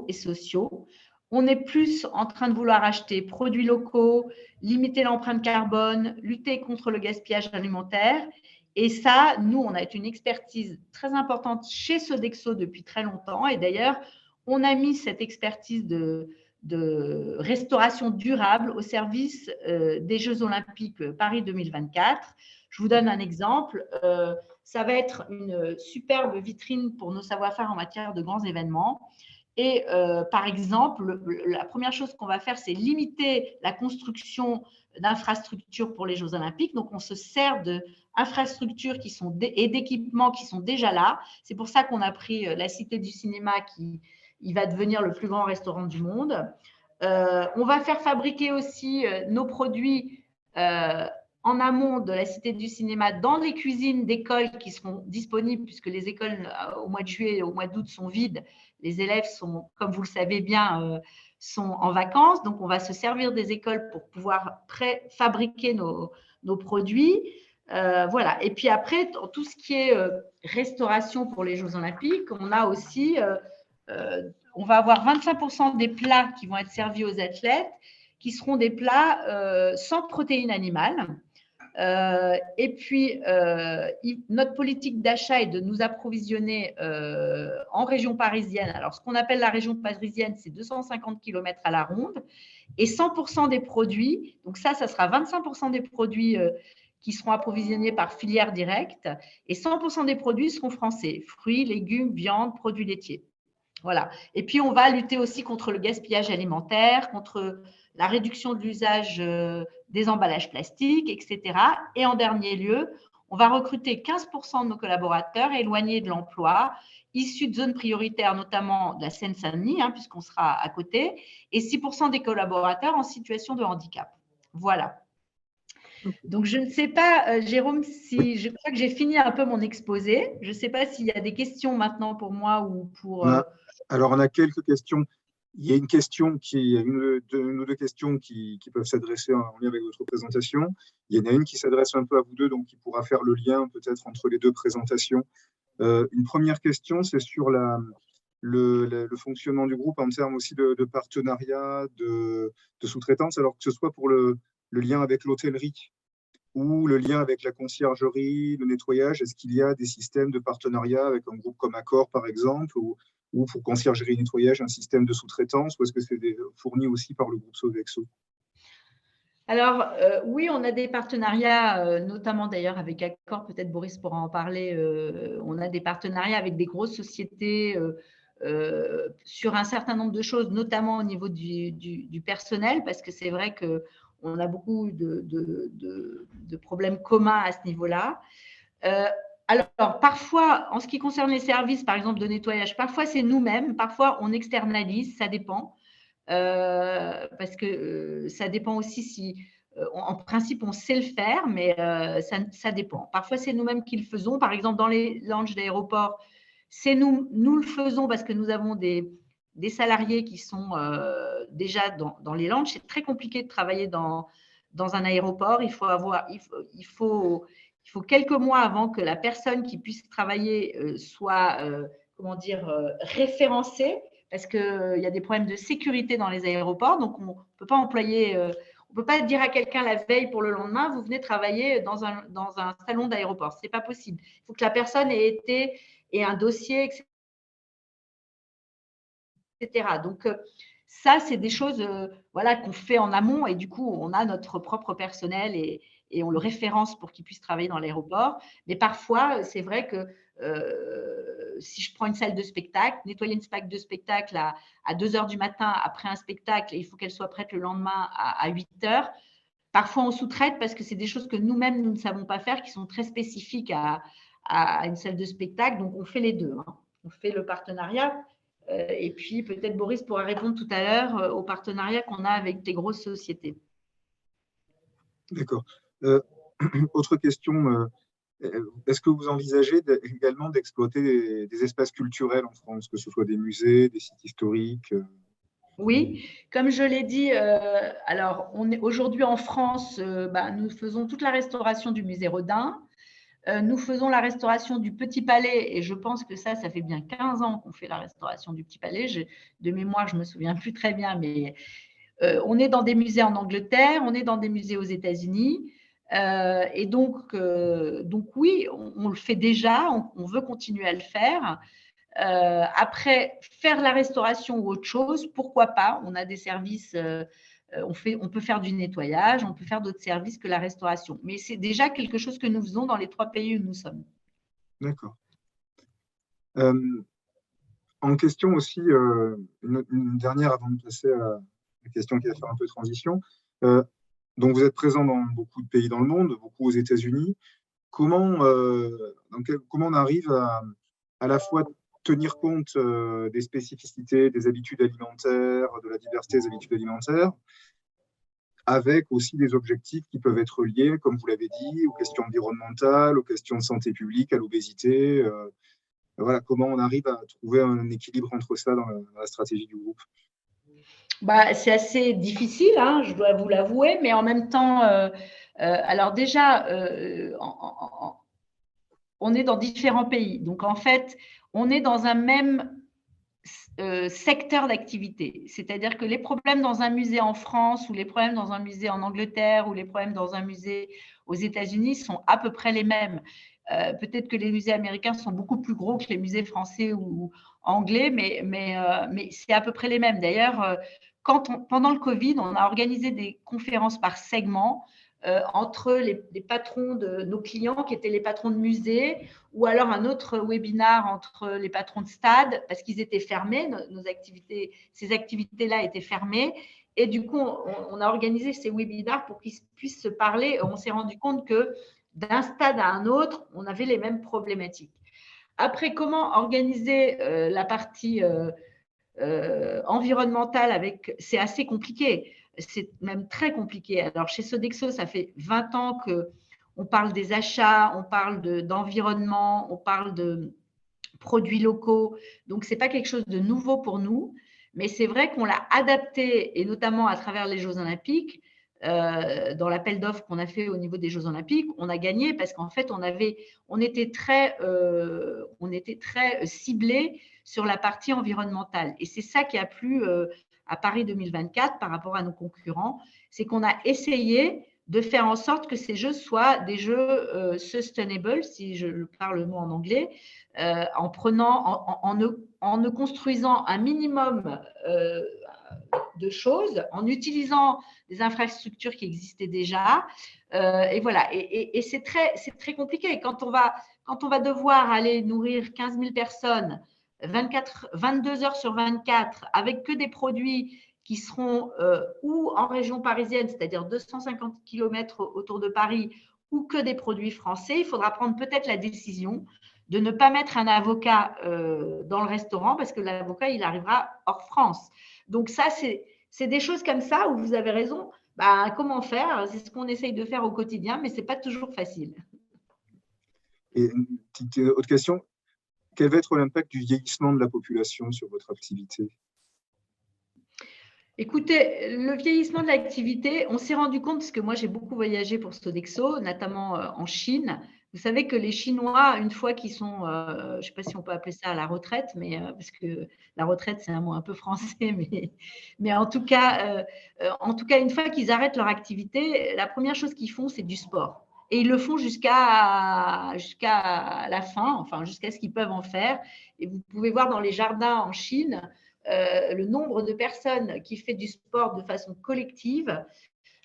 et sociaux. On est plus en train de vouloir acheter produits locaux, limiter l'empreinte carbone, lutter contre le gaspillage alimentaire. Et ça, nous, on a une expertise très importante chez Sodexo depuis très longtemps. Et d'ailleurs, on a mis cette expertise de restauration durable au service des Jeux Olympiques Paris 2024. Je vous donne un exemple. Ça va être une superbe vitrine pour nos savoir-faire en matière de grands événements. Et par exemple, la première chose qu'on va faire, c'est limiter la construction d'infrastructures pour les Jeux Olympiques. Donc, on se sert d'infrastructures et d'équipements qui sont déjà là. C'est pour ça qu'on a pris la Cité du Cinéma qui va devenir le plus grand restaurant du monde. On va faire fabriquer aussi nos produits en amont de la Cité du Cinéma dans les cuisines d'écoles qui seront disponibles puisque les écoles au mois de juillet et au mois d'août sont vides. Les élèves sont, comme vous le savez bien, sont en vacances. Donc, on va se servir des écoles pour pouvoir fabriquer nos produits. Voilà. Et puis après, tout ce qui est restauration pour les Jeux Olympiques, on a aussi, on va avoir 25% des plats qui vont être servis aux athlètes qui seront des plats sans protéines animales. Et puis, notre politique d'achat est de nous approvisionner en région parisienne. Alors, ce qu'on appelle la région parisienne, c'est 250 km à la ronde et 100% des produits. Donc, ça sera 25% des produits qui seront approvisionnés par filière directe et 100% des produits seront français. Fruits, légumes, viande, produits laitiers. Voilà. Et puis, on va lutter aussi contre le gaspillage alimentaire, contre la réduction de l'usage des emballages plastiques, etc. Et en dernier lieu, on va recruter 15% de nos collaborateurs éloignés de l'emploi, issus de zones prioritaires, notamment de la Seine-Saint-Denis, puisqu'on sera à côté, et 6% des collaborateurs en situation de handicap. Voilà. Donc, je ne sais pas, Jérôme, si je crois que j'ai fini un peu mon exposé. Je ne sais pas s'il y a des questions maintenant pour moi ou pour… Alors, on a quelques questions. Il y a une ou deux questions qui peuvent s'adresser en lien avec votre présentation. Il y en a une qui s'adresse un peu à vous deux, donc qui pourra faire le lien peut-être entre les deux présentations. Une première question, c'est sur le fonctionnement du groupe en termes aussi de partenariat, de sous-traitance, alors que ce soit pour le le lien avec l'hôtellerie ou le lien avec la conciergerie, le nettoyage? Est-ce qu'il y a des systèmes de partenariat avec un groupe comme Accor, par exemple, ou pour conciergerie et nettoyage, un système de sous-traitance, ou est-ce que c'est fourni aussi par le groupe Sodexo? Alors, oui, on a des partenariats, notamment d'ailleurs avec Accor, peut-être Boris pourra en parler. On a des partenariats avec des grosses sociétés sur un certain nombre de choses, notamment au niveau du personnel, parce que c'est vrai qu'on a beaucoup de problèmes communs à ce niveau-là. Alors, parfois, en ce qui concerne les services, par exemple de nettoyage, parfois c'est nous-mêmes, parfois on externalise, ça dépend. Parce que ça dépend aussi si, en principe, on sait le faire, mais ça dépend. Parfois, c'est nous-mêmes qui le faisons. Par exemple, dans les lounges d'aéroport, c'est nous le faisons parce que nous avons des salariés qui sont déjà dans les lounges. C'est très compliqué de travailler dans un aéroport. Il faut quelques mois avant que la personne qui puisse travailler soit, référencée, parce qu'il y a des problèmes de sécurité dans les aéroports. Donc, on ne peut pas on peut pas dire à quelqu'un la veille pour le lendemain, vous venez travailler dans un salon d'aéroport. Ce n'est pas possible. Il faut que la personne ait un dossier, etc. Donc, ça, c'est des choses qu'on fait en amont, et du coup, on a notre propre personnel et on le référence pour qu'il puisse travailler dans l'aéroport. Mais parfois, c'est vrai que si je prends une salle de spectacle, nettoyer une salle de spectacle à 2 heures du matin après un spectacle, et il faut qu'elle soit prête le lendemain à 8 heures. Parfois, on sous-traite parce que c'est des choses que nous-mêmes, nous ne savons pas faire, qui sont très spécifiques à une salle de spectacle. Donc, on fait les deux. On fait le partenariat. Et puis, peut-être Boris pourra répondre tout à l'heure au partenariat qu'on a avec des grosses sociétés. D'accord. Autre question. Est-ce que vous envisagez également d'exploiter des espaces culturels en France, que ce soit des musées, des sites historiques? Oui, comme je l'ai dit, alors on est aujourd'hui en France, nous faisons toute la restauration du musée Rodin. Nous faisons la restauration du Petit Palais, et je pense que ça fait bien 15 ans qu'on fait la restauration du Petit Palais. De mémoire, je ne me souviens plus très bien, mais on est dans des musées en Angleterre, on est dans des musées aux États-Unis. Et donc oui, on le fait déjà, on veut continuer à le faire. Après, faire la restauration ou autre chose, pourquoi pas? On a des services, on peut faire du nettoyage, on peut faire d'autres services que la restauration. Mais c'est déjà quelque chose que nous faisons dans les 3 pays où nous sommes. D'accord. En question aussi, une dernière avant de passer à la question qui va faire un peu transition. Donc, vous êtes présent dans beaucoup de pays dans le monde, beaucoup aux États-Unis. Comment on arrive à la fois tenir compte des spécificités, des habitudes alimentaires, de la diversité des habitudes alimentaires, avec aussi des objectifs qui peuvent être liés, comme vous l'avez dit, aux questions environnementales, aux questions de santé publique, à l'obésité. Voilà, comment on arrive à trouver un équilibre entre ça dans la stratégie du groupe? C'est assez difficile, je dois vous l'avouer, mais en même temps, alors déjà, on est dans différents pays. Donc, en fait, on est dans un même secteur d'activité. C'est-à-dire que les problèmes dans un musée en France ou les problèmes dans un musée en Angleterre ou les problèmes dans un musée aux États-Unis sont à peu près les mêmes. Peut-être que les musées américains sont beaucoup plus gros que les musées français ou anglais, mais c'est à peu près les mêmes. D'ailleurs, pendant le Covid, on a organisé des conférences par segment entre les patrons de nos clients qui étaient les patrons de musées, ou alors un autre webinar entre les patrons de stade parce qu'ils étaient fermés, ces activités-là étaient fermées. Et du coup, on a organisé ces webinars pour qu'ils puissent se parler. On s'est rendu compte que d'un stade à un autre, on avait les mêmes problématiques. Après, comment organiser la partie environnementale c'est assez compliqué. C'est même très compliqué. Alors, chez Sodexo, ça fait 20 ans qu'on parle des achats, on parle d'environnement, on parle de produits locaux. Donc, ce n'est pas quelque chose de nouveau pour nous, mais c'est vrai qu'on l'a adapté, et notamment à travers les Jeux Olympiques. Dans l'appel d'offres qu'on a fait au niveau des Jeux Olympiques, on a gagné parce qu'en fait, on était très ciblé sur la partie environnementale. Et c'est ça qui a plu à Paris 2024 par rapport à nos concurrents, c'est qu'on a essayé de faire en sorte que ces jeux soient des jeux sustainable, si je parle le mot en anglais, en ne construisant un minimum de choses, en utilisant des infrastructures qui existaient déjà. Et voilà, et c'est très compliqué. Quand on va devoir aller nourrir 15 000 personnes 22 heures sur 24 avec que des produits qui seront ou en région parisienne, c'est-à-dire 250 km autour de Paris, ou que des produits français, il faudra prendre peut-être la décision de ne pas mettre un avocat dans le restaurant parce que l'avocat, il arrivera hors France. Donc ça, c'est des choses comme ça où vous avez raison. Bah, comment faire? C'est ce qu'on essaye de faire au quotidien, mais ce n'est pas toujours facile. Et une petite autre question, quel va être l'impact du vieillissement de la population sur votre activité? Écoutez, le vieillissement de l'activité, on s'est rendu compte, parce que moi j'ai beaucoup voyagé pour Sodexo, notamment en Chine. Vous savez que les Chinois, une fois qu'ils sont, je ne sais pas si on peut appeler ça à la retraite, mais parce que la retraite c'est un mot un peu français, mais en tout cas, une fois qu'ils arrêtent leur activité, la première chose qu'ils font, c'est du sport. Et ils le font jusqu'à la fin, enfin jusqu'à ce qu'ils peuvent en faire. Et vous pouvez voir dans les jardins en Chine, le nombre de personnes qui fait du sport de façon collective,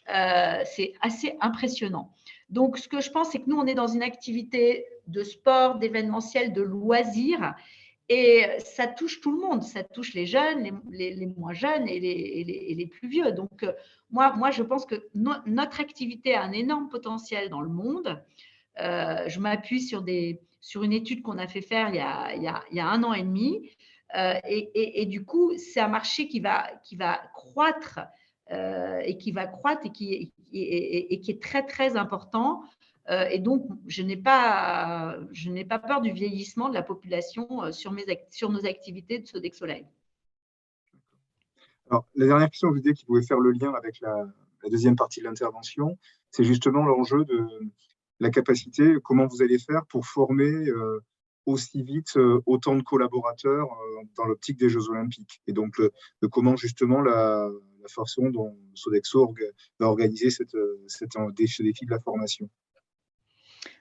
c'est assez impressionnant. Donc, ce que je pense, c'est que nous, on est dans une activité de sport, d'événementiel, de loisirs, et ça touche tout le monde. Ça touche les jeunes, les moins jeunes et les plus vieux. Donc, moi, je pense que notre activité a un énorme potentiel dans le monde. Je m'appuie sur une étude qu'on a fait faire il y a 1 an et demi. Et du coup, c'est un marché qui va croître et qui est très, très important. Et donc, je n'ai pas peur du vieillissement de la population sur nos activités de Sodexo Live. Alors, la dernière question, vous disiez qu'il pouvait faire le lien avec la deuxième partie de l'intervention. C'est justement l'enjeu de la capacité, comment vous allez faire pour former aussi vite autant de collaborateurs dans l'optique des Jeux Olympiques. Et donc, de comment justement la façon dont Sodexo va organiser ce défi de la formation.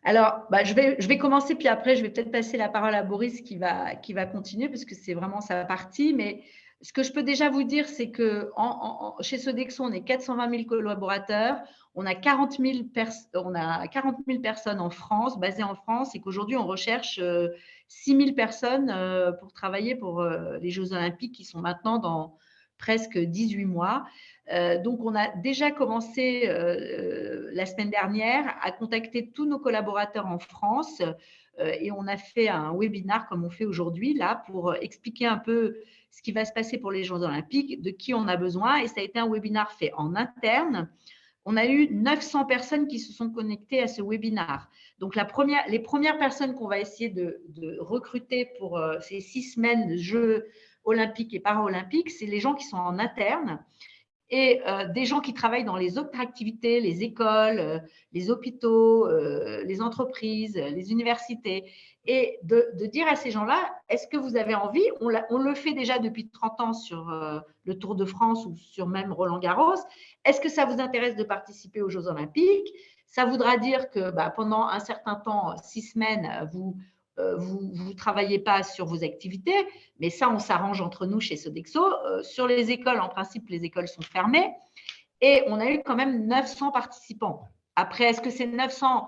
Alors, je vais commencer, puis après, je vais peut-être passer la parole à Boris qui va continuer, parce que c'est vraiment sa partie. Mais ce que je peux déjà vous dire, c'est que chez Sodexo, on est 420 000 collaborateurs, on a 40 000 personnes en France, basées en France, et qu'aujourd'hui, on recherche 6 000 personnes pour travailler pour les Jeux Olympiques qui sont maintenant dans presque 18 mois. Donc, on a déjà commencé la semaine dernière à contacter tous nos collaborateurs en France et on a fait un webinaire comme on fait aujourd'hui là pour expliquer un peu ce qui va se passer pour les Jeux Olympiques, de qui on a besoin. Et ça a été un webinaire fait en interne. On a eu 900 personnes qui se sont connectées à ce webinaire. Donc, les premières personnes qu'on va essayer de recruter pour ces 6 semaines de Jeux olympiques et paralympiques, c'est les gens qui sont en interne et des gens qui travaillent dans les autres activités, les écoles, les hôpitaux, les entreprises, les universités, et de dire à ces gens-là, est-ce que vous avez envie? On le fait déjà depuis 30 ans sur le Tour de France ou sur même Roland-Garros. Est-ce que ça vous intéresse de participer aux Jeux Olympiques? Ça voudra dire que pendant un certain temps, 6 semaines, vous ne travaillez pas sur vos activités, mais ça, on s'arrange entre nous chez Sodexo. Sur les écoles, en principe, les écoles sont fermées et on a eu quand même 900 participants. Après, est-ce que ces 900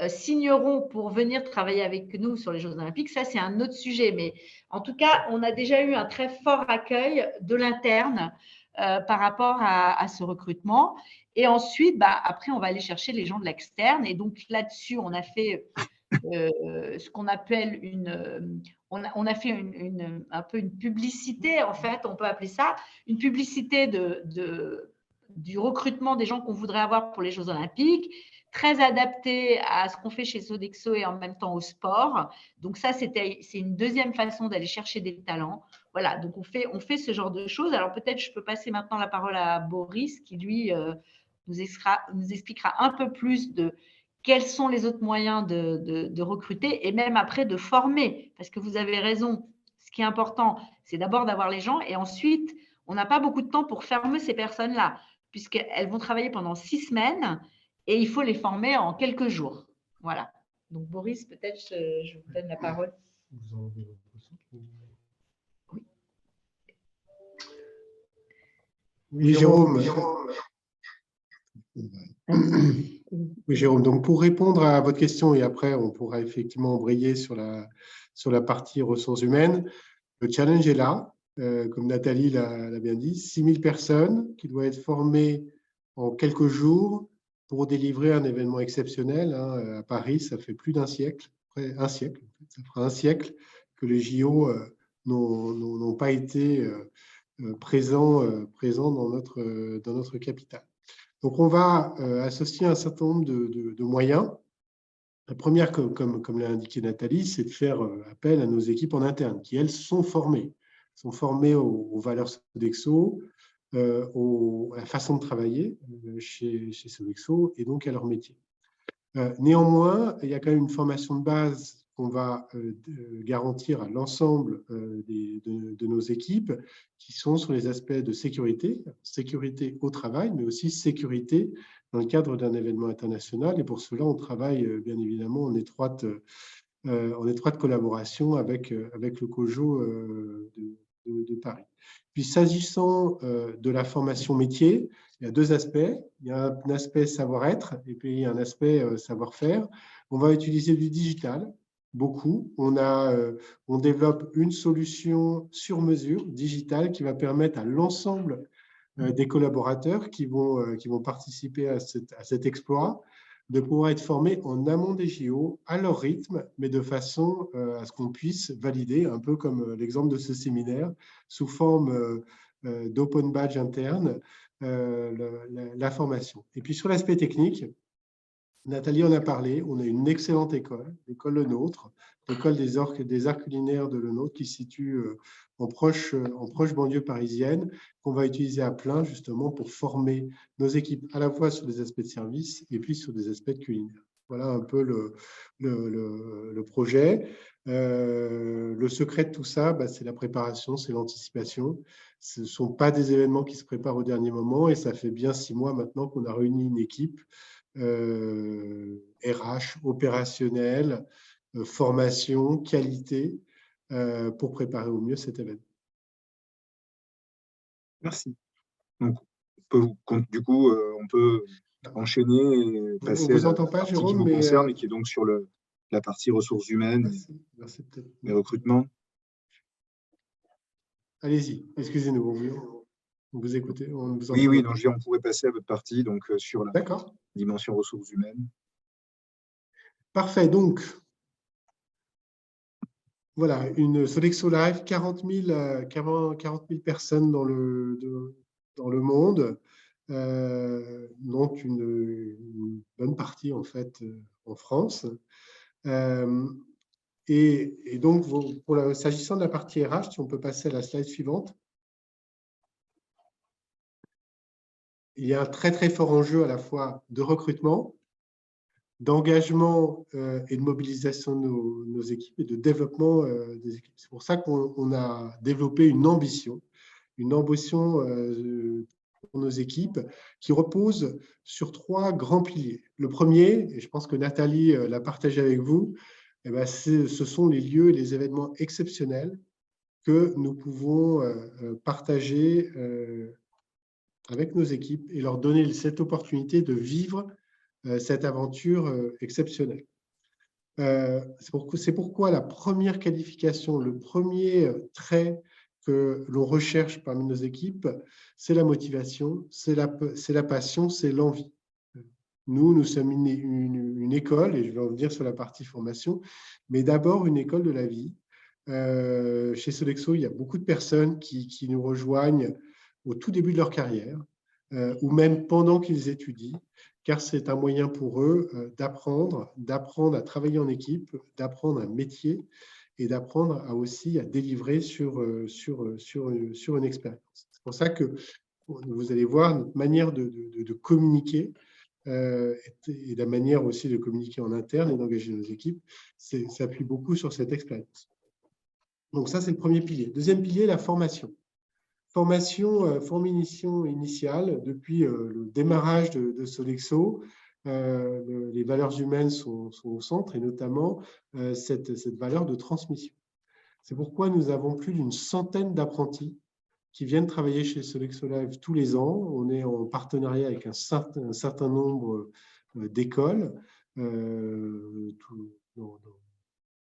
signeront pour venir travailler avec nous sur les Jeux Olympiques? Ça, c'est un autre sujet. Mais en tout cas, on a déjà eu un très fort accueil de l'interne par rapport à ce recrutement. Et ensuite, après, on va aller chercher les gens de l'externe. Et donc, là-dessus, on a fait ce qu'on appelle on a fait un peu une publicité, en fait, on peut appeler ça, une publicité du recrutement des gens qu'on voudrait avoir pour les Jeux Olympiques, très adapté à ce qu'on fait chez Sodexo et en même temps au sport. Donc ça, c'est une deuxième façon d'aller chercher des talents. Voilà, donc on fait ce genre de choses. Alors peut-être je peux passer maintenant la parole à Boris qui, lui, nous expliquera un peu plus de quels sont les autres moyens de recruter et même après de former. Parce que vous avez raison, ce qui est important, c'est d'abord d'avoir les gens et ensuite, on n'a pas beaucoup de temps pour former ces personnes-là, puisqu'elles vont travailler pendant 6 semaines et il faut les former en quelques jours. Voilà. Donc, Boris, peut-être je vous donne la parole. Vous enlevez votre son. Oui. Oui, Jérôme. Oui, Jérôme. Donc, pour répondre à votre question, et après, on pourra effectivement embrayer sur la partie ressources humaines, le challenge est là. Comme Nathalie l'a bien dit, 6000 personnes qui doivent être formées en quelques jours pour délivrer un événement exceptionnel. À Paris, ça fait plus d'un siècle, un siècle, ça fera un siècle que les JO n'ont pas été présents dans notre capitale. Donc, on va associer un certain nombre de moyens. La première, comme l'a indiqué Nathalie, c'est de faire appel à nos équipes en interne, qui, elles, sont formées aux valeurs Sodexo, à la façon de travailler chez Sodexo et donc à leur métier. Néanmoins, il y a quand même une formation de base qu'on va garantir à l'ensemble de nos équipes, qui sont sur les aspects de sécurité au travail, mais aussi sécurité dans le cadre d'un événement international. Et pour cela, on travaille bien évidemment en étroite collaboration avec le COJO de Paris. Puis, s'agissant de la formation métier, il y a deux aspects. Il y a un aspect savoir-être et puis un aspect savoir-faire. On va utiliser du digital, beaucoup. On développe une solution sur mesure digitale qui va permettre à l'ensemble des collaborateurs qui vont participer à cet exploit de pouvoir être formés en amont des JO, à leur rythme, mais de façon à ce qu'on puisse valider, un peu comme l'exemple de ce séminaire, sous forme d'open badge interne, la formation. Et puis sur l'aspect technique, Nathalie en a parlé, on a une excellente école, l'école Le Nôtre, l'école des arts culinaires de Le Nôtre, qui se situe en proche banlieue parisienne, qu'on va utiliser à plein justement pour former nos équipes à la fois sur des aspects de service et puis sur des aspects de culinaire. Voilà un peu le projet. Le secret de tout ça, c'est la préparation, c'est l'anticipation. Ce ne sont pas des événements qui se préparent au dernier moment et ça fait bien 6 mois maintenant qu'on a réuni une équipe RH, opérationnel, formation, qualité, pour préparer au mieux cet événement. Merci. Donc, du coup, on peut enchaîner et passer on vous à entend la pas, partie Jérôme, qui vous mais concerne et qui est donc sur la partie ressources humaines et recrutement. Allez-y, excusez-nous, on vous écoutez. Oui, non, on pourrait passer à votre partie donc, sur la D'accord. dimension ressources humaines. Parfait, donc voilà, une Sodexo Live, 40 000 personnes dans le monde, dont une bonne partie en fait en France. Et donc, s'agissant de la partie RH, si on peut passer à la slide suivante, il y a un très très fort enjeu à la fois de recrutement, d'engagement et de mobilisation de nos équipes et de développement des équipes. C'est pour ça qu'on a développé une ambition pour nos équipes qui repose sur 3 grands piliers. Le premier, et je pense que Nathalie l'a partagé avec vous, ce sont les lieux et les événements exceptionnels que nous pouvons partager avec nos équipes et leur donner cette opportunité de vivre cette aventure exceptionnelle. C'est pourquoi la première qualification, le premier trait que l'on recherche parmi nos équipes, c'est la motivation, c'est la passion, c'est l'envie. Nous sommes une école, et je vais en venir sur la partie formation, mais d'abord une école de la vie. Chez Sodexo, il y a beaucoup de personnes qui nous rejoignent au tout début de leur carrière, ou même pendant qu'ils étudient, car c'est un moyen pour eux d'apprendre à travailler en équipe, d'apprendre un métier et d'apprendre aussi à délivrer sur une expérience. C'est pour ça que vous allez voir notre manière de communiquer et la manière aussi de communiquer en interne et d'engager nos équipes s'appuie beaucoup sur cette expérience. Donc ça, c'est le premier pilier. Deuxième pilier, la formation. Formation initiale, depuis le démarrage de Sodexo, les valeurs humaines sont au centre, et notamment cette valeur de transmission. C'est pourquoi nous avons plus d'une centaine d'apprentis qui viennent travailler chez Sodexo Live tous les ans. On est en partenariat avec un certain nombre d'écoles dans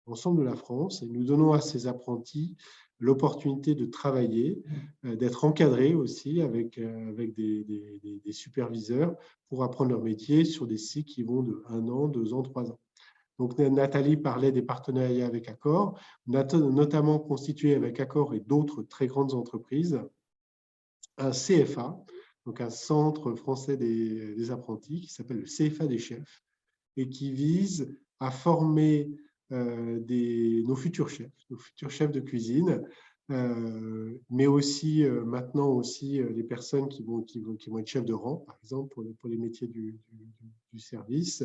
l'ensemble de la France, et nous donnons à ces apprentis l'opportunité de travailler, d'être encadrés aussi avec des superviseurs pour apprendre leur métier sur des cycles qui vont de 1 an, 2 ans, 3 ans. Donc, Nathalie parlait des partenariats avec Accor. On a notamment constitué avec Accor et d'autres très grandes entreprises un CFA, donc un centre français des apprentis qui s'appelle le CFA des chefs et qui vise à former nos futurs chefs de cuisine, mais aussi maintenant aussi les personnes qui vont être chefs de rang, par exemple, pour les métiers du service.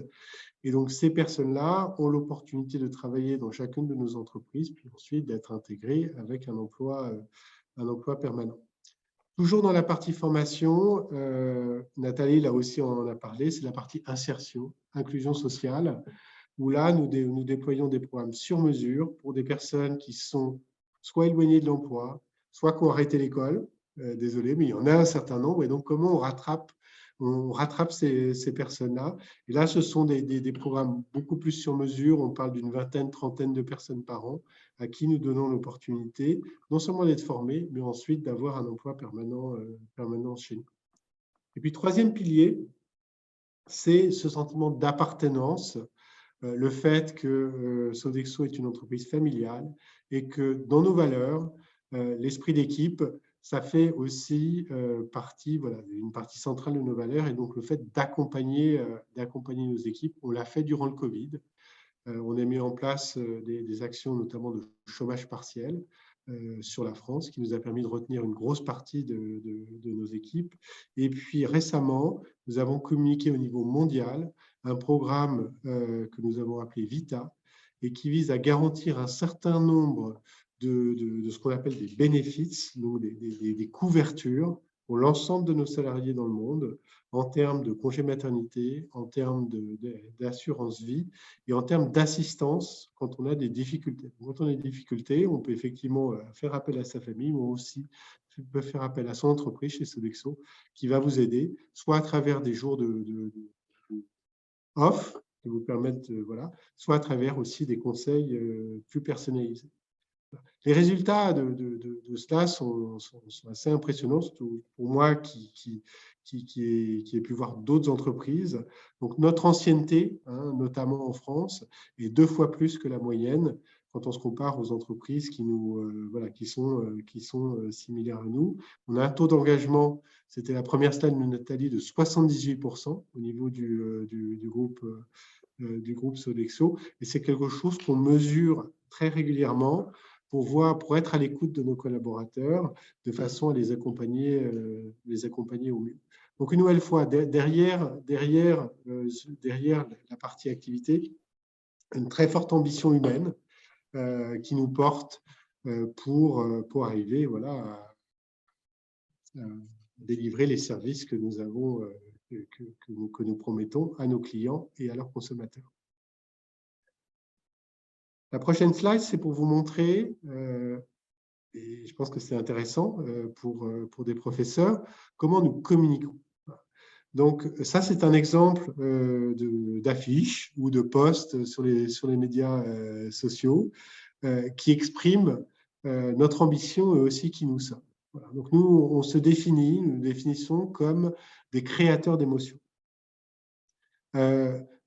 Et donc, ces personnes-là ont l'opportunité de travailler dans chacune de nos entreprises, puis ensuite d'être intégrées avec un emploi permanent. Toujours dans la partie formation, Nathalie, là aussi, on en a parlé, c'est la partie insertion, inclusion sociale, où là, nous déployons des programmes sur mesure pour des personnes qui sont soit éloignées de l'emploi, soit qui ont arrêté l'école. Désolé, mais il y en a un certain nombre. Et donc, comment on rattrape ces personnes-là? Et là, ce sont des programmes beaucoup plus sur mesure. On parle d'une vingtaine, trentaine de personnes par an à qui nous donnons l'opportunité non seulement d'être formés, mais ensuite d'avoir un emploi permanent chez nous. Et puis, troisième pilier, c'est ce sentiment d'appartenance, le fait que Sodexo est une entreprise familiale et que dans nos valeurs, l'esprit d'équipe, ça fait aussi une partie centrale de nos valeurs, et donc le fait d'accompagner nos équipes. On l'a fait durant le Covid. On a mis en place des actions, notamment de chômage partiel sur la France, qui nous a permis de retenir une grosse partie de nos équipes. Et puis récemment, nous avons communiqué au niveau mondial un programme que nous avons appelé VITA et qui vise à garantir un certain nombre de ce qu'on appelle des benefits, donc des couvertures pour l'ensemble de nos salariés dans le monde, en termes de congé maternité, en termes d'assurance vie et en termes d'assistance quand on a des difficultés. Quand on a des difficultés, on peut effectivement faire appel à sa famille, mais aussi peut faire appel à son entreprise chez Sodexo qui va vous aider, soit à travers des jours de off qui vous permettent, soit à travers aussi des conseils plus personnalisés. Les résultats de cela sont assez impressionnants, surtout pour moi qui ai pu voir d'autres entreprises. Donc, notre ancienneté, notamment en France, est 2 fois plus que la moyenne quand on se compare aux entreprises qui sont similaires à nous. On a un taux d'engagement, c'était la première slide de Nathalie, de 78% au niveau du groupe Sodexo. Et c'est quelque chose qu'on mesure très régulièrement pour être à l'écoute de nos collaborateurs, de façon à les accompagner au mieux. Donc, une nouvelle fois, derrière la partie activité, une très forte ambition humaine qui nous porte pour arriver à délivrer les services que nous avons, que nous promettons à nos clients et à leurs consommateurs. La prochaine slide, c'est pour vous montrer, et je pense que c'est intéressant pour des professeurs, comment nous communiquons. Donc, ça, c'est un exemple d'affiche ou de post sur les médias sociaux qui exprime notre ambition et aussi qui nous sommes. Voilà. Donc, nous définissons comme des créateurs d'émotions.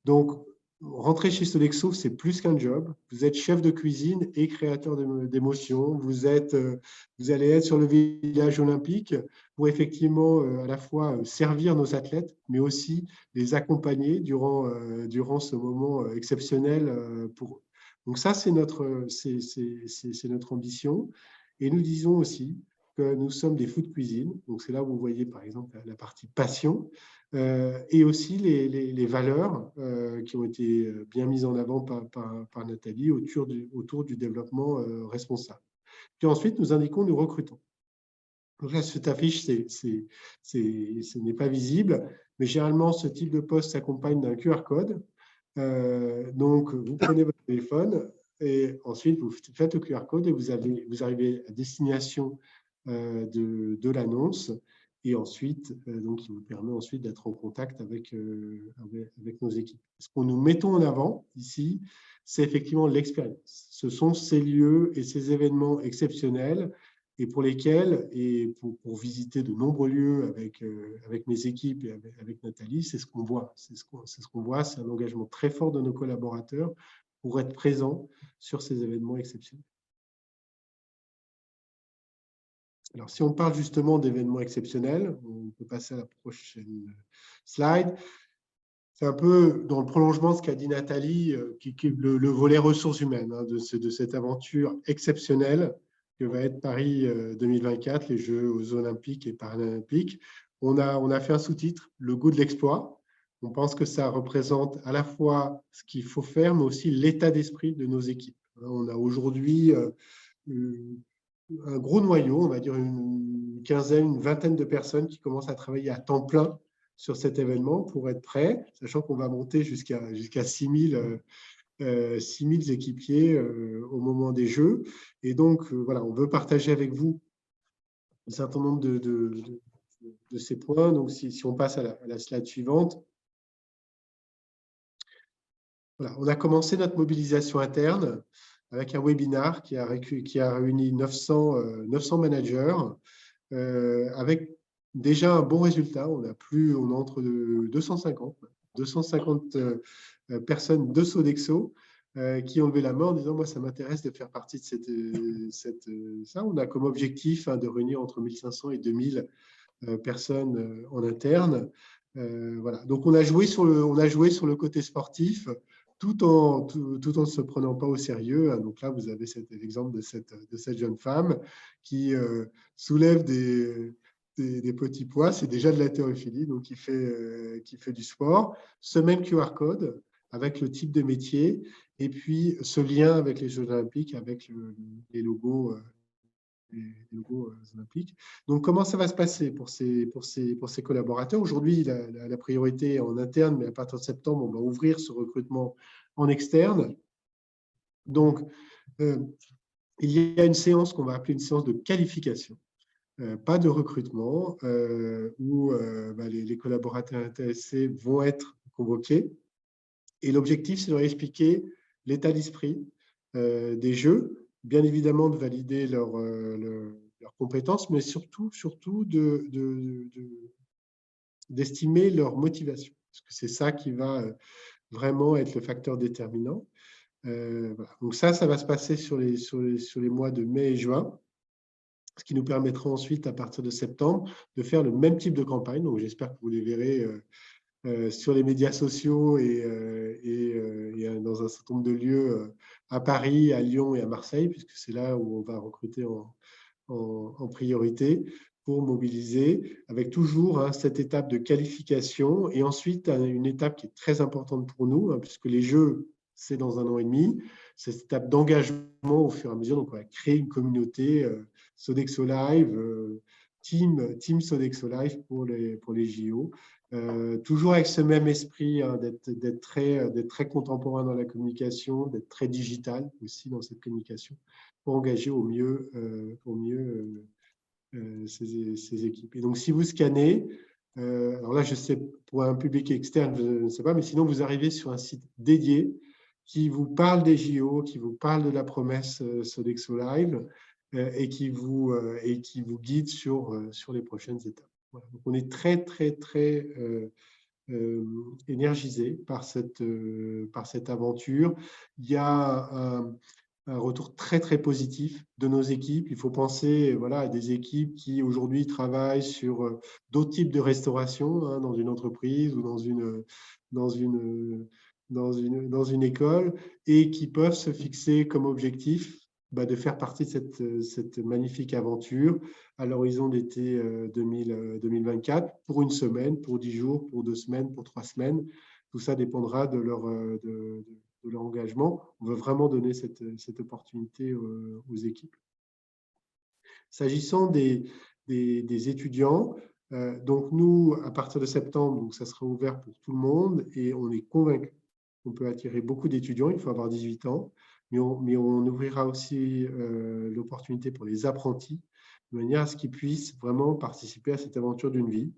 Donc, rentrer chez Sodexo, c'est plus qu'un job. Vous êtes chef de cuisine et créateur d'émotions. Vous allez être sur le village olympique pour effectivement à la fois servir nos athlètes, mais aussi les accompagner durant ce moment exceptionnel pour eux. Donc ça, c'est notre ambition. Et nous disons aussi que nous sommes des fous de cuisine. Donc c'est là où vous voyez par exemple la partie passion. Et aussi les valeurs qui ont été bien mises en avant par Nathalie autour du développement responsable. Puis ensuite, nous indiquons, nous recrutons. Donc là, cette affiche, ce n'est pas visible, mais généralement, ce type de poste s'accompagne d'un QR code. Donc, vous prenez votre téléphone et ensuite, vous faites le QR code et vous arrivez à destination de l'annonce. Et ensuite, donc, il vous permet ensuite d'être en contact avec nos équipes. Ce que nous mettons en avant ici, c'est effectivement l'expérience. Ce sont ces lieux et ces événements exceptionnels et pour lesquels, et pour visiter de nombreux lieux avec mes équipes et avec Nathalie, c'est ce qu'on voit. C'est ce qu'on voit, c'est un engagement très fort de nos collaborateurs pour être présents sur ces événements exceptionnels. Alors, si on parle justement d'événements exceptionnels, on peut passer à la prochaine slide. C'est un peu dans le prolongement de ce qu'a dit Nathalie, qui est le volet ressources humaines de cette aventure exceptionnelle que va être Paris 2024, les Jeux olympiques et paralympiques. On a fait un sous-titre, le goût de l'exploit. On pense que ça représente à la fois ce qu'il faut faire, mais aussi l'état d'esprit de nos équipes. On a aujourd'hui un gros noyau, on va dire une quinzaine, une vingtaine de personnes qui commencent à travailler à temps plein sur cet événement pour être prêts, sachant qu'on va monter jusqu'à 6000 équipiers au moment des Jeux. Et donc, voilà, on veut partager avec vous un certain nombre de ces points. Donc, si on passe à la slide suivante. Voilà, on a commencé notre mobilisation interne avec un webinar qui a réuni 900 managers avec déjà un bon résultat. On a entre 250 personnes de Sodexo qui ont levé la main en disant « Moi, ça m'intéresse de faire partie de ça ». On a comme objectif de réunir entre 1500 et 2000 personnes en interne. Voilà. Donc, on a joué sur le côté sportif, tout en ne se prenant pas au sérieux. Donc là, vous avez l'exemple de cette jeune femme qui soulève des petits poids. C'est déjà de l'haltérophilie, donc qui fait du sport. Ce même QR code avec le type de métier et puis ce lien avec les Jeux olympiques, avec les logos olympiques. Donc, comment ça va se passer pour ces collaborateurs? Aujourd'hui, la priorité est en interne, mais à partir de septembre, on va ouvrir ce recrutement en externe. Donc, il y a une séance qu'on va appeler une séance de qualification, pas de recrutement, où les collaborateurs intéressés vont être convoqués. Et l'objectif, c'est de leur expliquer l'état d'esprit des Jeux, bien évidemment de valider leurs compétences, mais surtout d'estimer leur motivation, parce que c'est ça qui va vraiment être le facteur déterminant. Voilà. Donc ça va se passer sur les mois de mai et juin, ce qui nous permettra ensuite, à partir de septembre, de faire le même type de campagne. Donc j'espère que vous les verrez sur les médias sociaux et dans un certain nombre de lieux à Paris, à Lyon et à Marseille, puisque c'est là où on va recruter en priorité pour mobiliser, avec toujours cette étape de qualification et ensuite une étape qui est très importante pour nous, puisque les Jeux, c'est dans 1 an et demi, c'est cette étape d'engagement au fur et à mesure. Donc, on va créer une communauté Sodexo Live, team Sodexo Live pour les JO. Toujours avec ce même esprit d'être très contemporain dans la communication, d'être très digital aussi dans cette communication, pour engager au mieux ces équipes. Et donc, si vous scannez, alors là, je sais, pour un public externe, je ne sais pas, mais sinon, vous arrivez sur un site dédié qui vous parle des JO, qui vous parle de la promesse Sodexo Live et qui vous guide sur les prochaines étapes. Voilà. Donc, on est très énergisé par cette aventure. Il y a un retour très positif de nos équipes. Il faut penser à des équipes qui aujourd'hui travaillent sur d'autres types de restauration dans une entreprise ou dans une école et qui peuvent se fixer comme objectif de faire partie de cette magnifique aventure à l'horizon d'été 2024 pour une semaine, pour 10 jours, pour 2 semaines, pour 3 semaines. Tout ça dépendra de leur engagement. On veut vraiment donner cette opportunité aux équipes. S'agissant des des étudiants. Donc nous, à partir de septembre, donc ça sera ouvert pour tout le monde et on est convaincu qu'on peut attirer beaucoup d'étudiants. Il faut avoir 18 ans, mais on ouvrira aussi l'opportunité pour les apprentis de manière à ce qu'ils puissent vraiment participer à cette aventure d'une vie.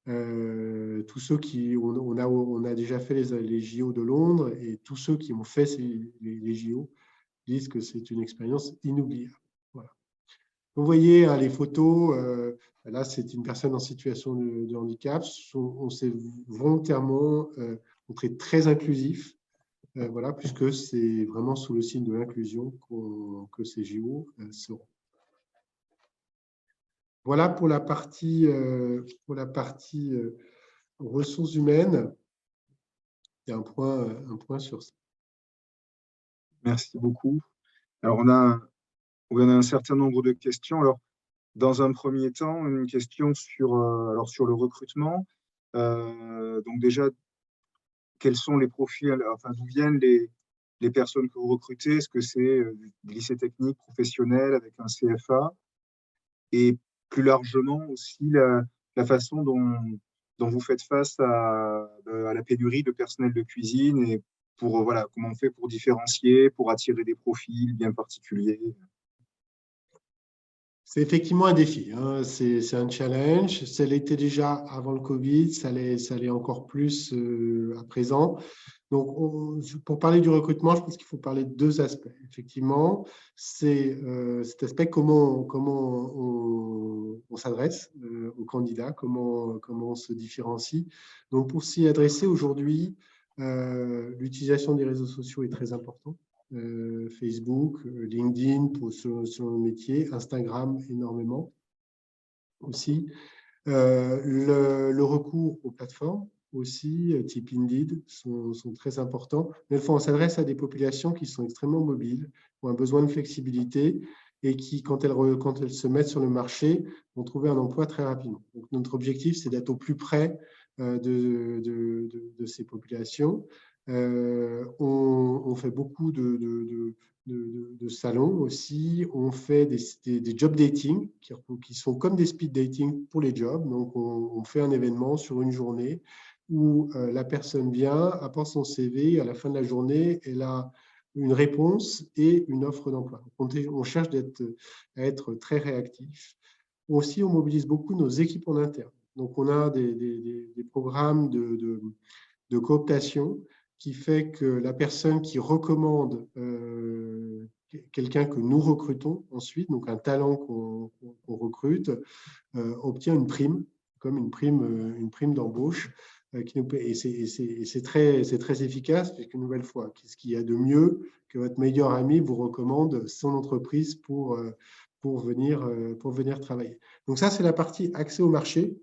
Tous ceux qui on a déjà fait les JO de Londres et tous ceux qui ont fait les JO disent que c'est une expérience inoubliable. Voilà. Vous voyez hein, les photos, là c'est une personne en situation de handicap, on s'est volontairement montré très inclusif, voilà, puisque c'est vraiment sous le signe de l'inclusion que ces JO seront. Voilà pour la partie, ressources humaines. Il y a un point sur ça. Merci beaucoup. Alors, on a un certain nombre de questions. Alors, dans un premier temps, une question sur le recrutement. Donc déjà, quels sont les profils, enfin, d'où viennent les personnes que vous recrutez? Est-ce que c'est des lycées techniques professionnels avec un CFA? Et plus largement aussi, la façon dont vous faites face à la pénurie de personnel de cuisine et voilà, comment on fait pour différencier, pour attirer des profils bien particuliers? C'est effectivement un défi, hein. C'est un challenge. Ça l'était déjà avant le Covid, ça l'est encore plus à présent. Donc, pour parler du recrutement, je pense qu'il faut parler de deux aspects. Effectivement, c'est cet aspect comment on s'adresse aux candidats, comment on se différencie. Donc, pour s'y adresser aujourd'hui, l'utilisation des réseaux sociaux est très importante. Facebook, LinkedIn sur le métier, Instagram énormément aussi. Le recours aux plateformes aussi, type Indeed, sont très importants. Mais une fois, on s'adresse à des populations qui sont extrêmement mobiles, ont un besoin de flexibilité et qui, quand elles se mettent sur le marché, vont trouver un emploi très rapidement. Donc, notre objectif, c'est d'être au plus près de ces populations. On fait beaucoup de salons aussi. On fait des job dating qui sont comme des speed dating pour les jobs. Donc, on fait un événement sur une journée où la personne vient, apporte son CV, à la fin de la journée, elle a une réponse et une offre d'emploi. On cherche à être très réactif. Aussi, on mobilise beaucoup nos équipes en interne. Donc, on a des programmes de cooptation qui fait que la personne qui recommande quelqu'un que nous recrutons ensuite, donc un talent qu'on recrute, obtient une prime, comme une prime d'embauche. Et c'est très efficace, puisque une nouvelle fois, qu'est-ce qu'il y a de mieux que votre meilleur ami vous recommande son entreprise pour venir travailler. Donc ça, c'est la partie accès au marché.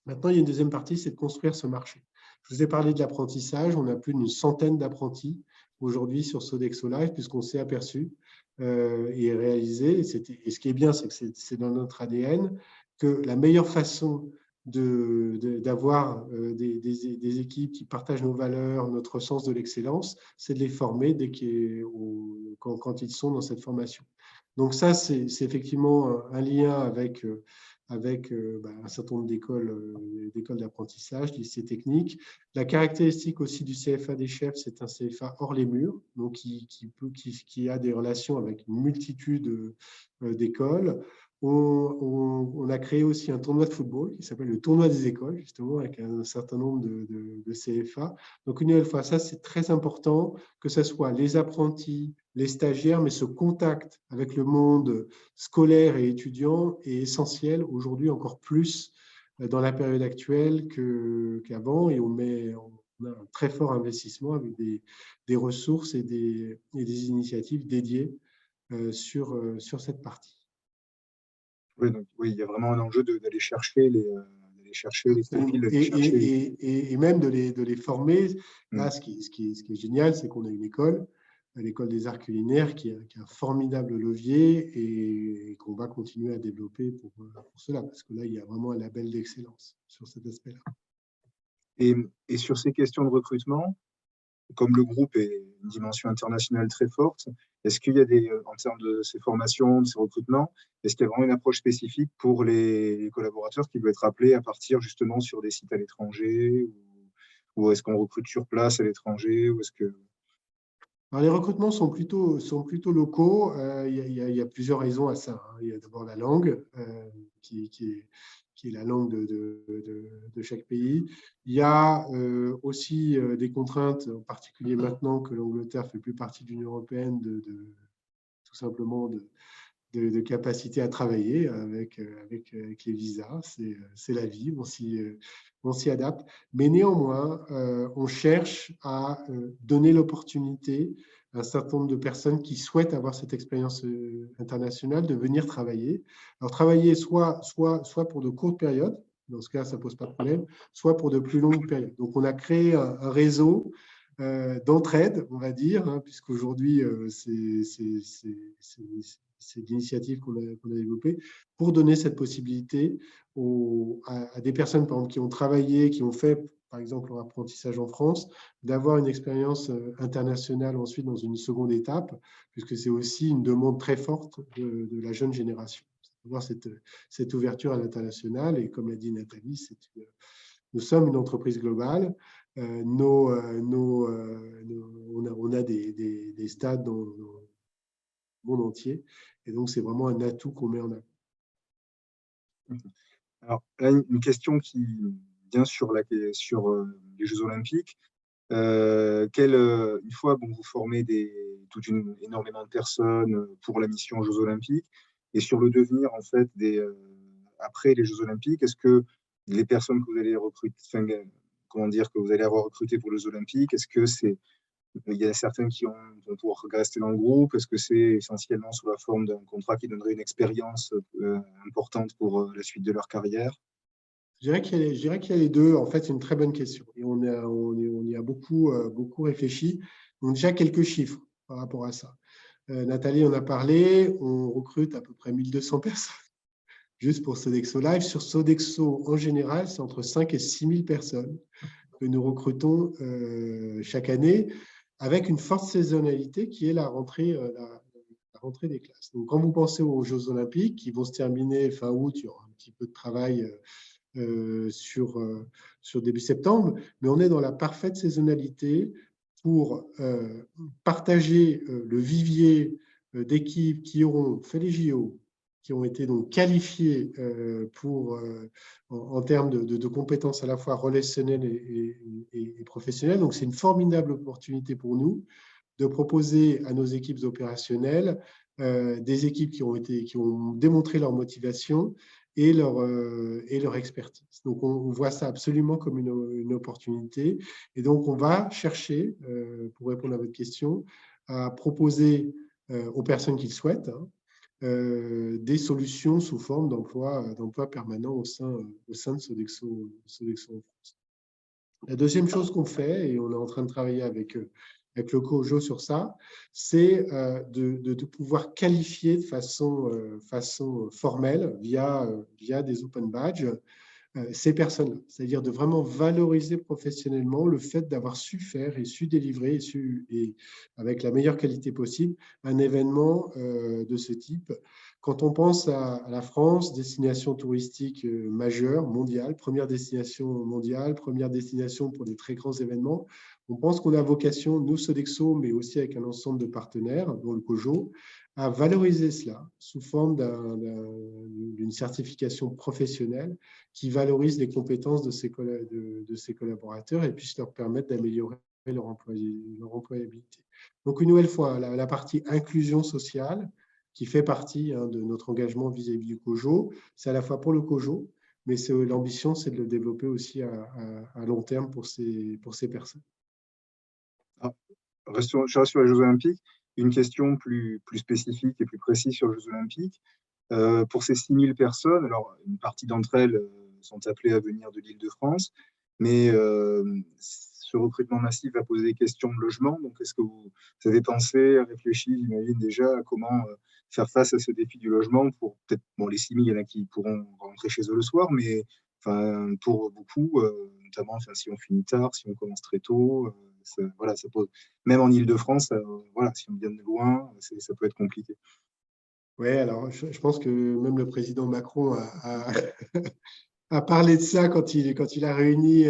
Maintenant, il y a une deuxième partie, c'est de construire ce marché. Je vous ai parlé de l'apprentissage. On a plus d'une centaine d'apprentis aujourd'hui sur Sodexo Live, puisqu'on s'est aperçu et réalisé. Et ce qui est bien, c'est que c'est dans notre ADN que la meilleure façon d'avoir des équipes qui partagent nos valeurs, notre sens de l'excellence, c'est de les former quand ils sont dans cette formation. Donc ça, c'est effectivement un lien avec un certain nombre d'écoles d'apprentissage, lycées techniques. La caractéristique aussi du CFA des chefs, c'est un CFA hors les murs, donc qui a des relations avec une multitude d'écoles. On a créé aussi un tournoi de football qui s'appelle le tournoi des écoles, justement, avec un certain nombre de CFA. Donc, une nouvelle fois, ça, c'est très important, que ce soit les apprentis, les stagiaires, mais ce contact avec le monde scolaire et étudiant est essentiel aujourd'hui encore plus dans la période actuelle qu'avant, et on a un très fort investissement avec des ressources et des initiatives dédiées sur cette partie. Oui, donc, oui, il y a vraiment un enjeu d'aller chercher les profils. Et même de les former. Là, ce qui est génial, c'est qu'on a une école, l'école des arts culinaires, qui est un formidable levier et qu'on va continuer à développer pour cela, parce que là, il y a vraiment un label d'excellence sur cet aspect-là. Et sur ces questions de recrutement, comme le groupe est une dimension internationale très forte, Est-ce qu'il y a en termes de ces formations, de ces recrutements, est-ce qu'il y a vraiment une approche spécifique pour les collaborateurs qui doivent être appelés à partir justement sur des sites à l'étranger, ou est-ce qu'on recrute sur place à l'étranger, ou est-ce que... Alors, les recrutements sont plutôt locaux. Il y a plusieurs raisons à ça, hein. Il y a d'abord la langue, qui est la langue de chaque pays. Il y a aussi des contraintes, en particulier maintenant que l'Angleterre ne fait plus partie de l'Union européenne, tout simplement de capacité à travailler avec les visas. C'est la vie, on s'y adapte. Mais néanmoins, on cherche à donner l'opportunité à un certain nombre de personnes qui souhaitent avoir cette expérience internationale de venir travailler. Alors, travailler soit pour de courtes périodes, dans ce cas, ça ne pose pas de problème, soit pour de plus longues périodes. Donc, on a créé un réseau d'entraide, on va dire, hein, puisqu'aujourd'hui, c'est l'initiative qu'on a développée pour donner cette possibilité à des personnes, par exemple, qui ont travaillé, qui ont fait, par exemple, leur apprentissage en France, d'avoir une expérience internationale ensuite dans une seconde étape, puisque c'est aussi une demande très forte de la jeune génération. Avoir cette ouverture à l'international, et comme l'a dit Nathalie, nous sommes une entreprise globale. On a des stades dans le monde entier, et donc c'est vraiment un atout qu'on met en avant. Alors là, une question qui vient sur les Jeux Olympiques. Une fois vous formez énormément de personnes pour la mission aux Jeux Olympiques, et sur le devenir en fait après les Jeux Olympiques, est-ce que les personnes que vous allez recruter, que vous allez avoir recrutées pour les Jeux Olympiques, est-ce que il y a certains qui vont pouvoir rester dans le groupe? Est-ce que c'est essentiellement sous la forme d'un contrat qui donnerait une expérience importante pour la suite de leur carrière? Je dirais qu'il y a les deux. En fait, c'est une très bonne question. Et on y a beaucoup réfléchi. Donc, déjà, quelques chiffres par rapport à ça. Nathalie en a parlé. On recrute à peu près 1200 personnes juste pour Sodexo Live. Sur Sodexo, en général, c'est entre 5 et 6 000 personnes que nous recrutons chaque année, avec une forte saisonnalité qui est la rentrée des classes. Donc, quand vous pensez aux Jeux Olympiques qui vont se terminer fin août, il y aura un petit peu de travail sur début septembre, mais on est dans la parfaite saisonnalité pour partager le vivier d'équipes qui auront fait les JO, qui ont été donc qualifiées en termes de compétences à la fois relationnelles et professionnelles. Donc, c'est une formidable opportunité pour nous de proposer à nos équipes opérationnelles des équipes qui ont démontré leur motivation et leur expertise. Donc, on voit ça absolument comme une opportunité. Et donc, on va chercher, pour répondre à votre question, à proposer aux personnes qui le souhaitent des solutions sous forme d'emploi permanent au sein de Sodexo en France. La deuxième chose qu'on fait, et on est en train de travailler avec le COJO sur ça, c'est de pouvoir qualifier de façon formelle via des open badges ces personnes-là. C'est-à-dire de vraiment valoriser professionnellement le fait d'avoir su faire et su délivrer et avec la meilleure qualité possible un événement de ce type. Quand on pense à la France, destination touristique majeure, mondiale, première destination mondiale, première destination pour des très grands événements, on pense qu'on a vocation, nous Sodexo, mais aussi avec un ensemble de partenaires, dont le COJO, à valoriser cela sous forme d'une certification professionnelle qui valorise les compétences de ces collaborateurs et puisse leur permettre d'améliorer leur employabilité. Donc, une nouvelle fois, la partie inclusion sociale, qui fait partie de notre engagement vis-à-vis du COJO, c'est à la fois pour le COJO, mais l'ambition, c'est de le développer aussi à long terme pour ces personnes. Je reste sur les Jeux Olympiques. Une question plus spécifique et plus précise sur les Jeux Olympiques. Pour ces 6 000 personnes, alors une partie d'entre elles sont appelées à venir de l'Île-de-France, mais ce recrutement massif va poser des questions de logement. Donc, est-ce que vous avez pensé, réfléchi, j'imagine déjà, à comment faire face à ce défi du logement pour peut-être, les 6 000, il y en a qui pourront rentrer chez eux le soir, mais pour beaucoup, notamment si on finit tard, si on commence très tôt, voilà, ça pose, même en Île-de-France, voilà, si on vient de loin, ça peut être compliqué. Oui, alors je pense que même le président Macron a parlé de ça quand il a réuni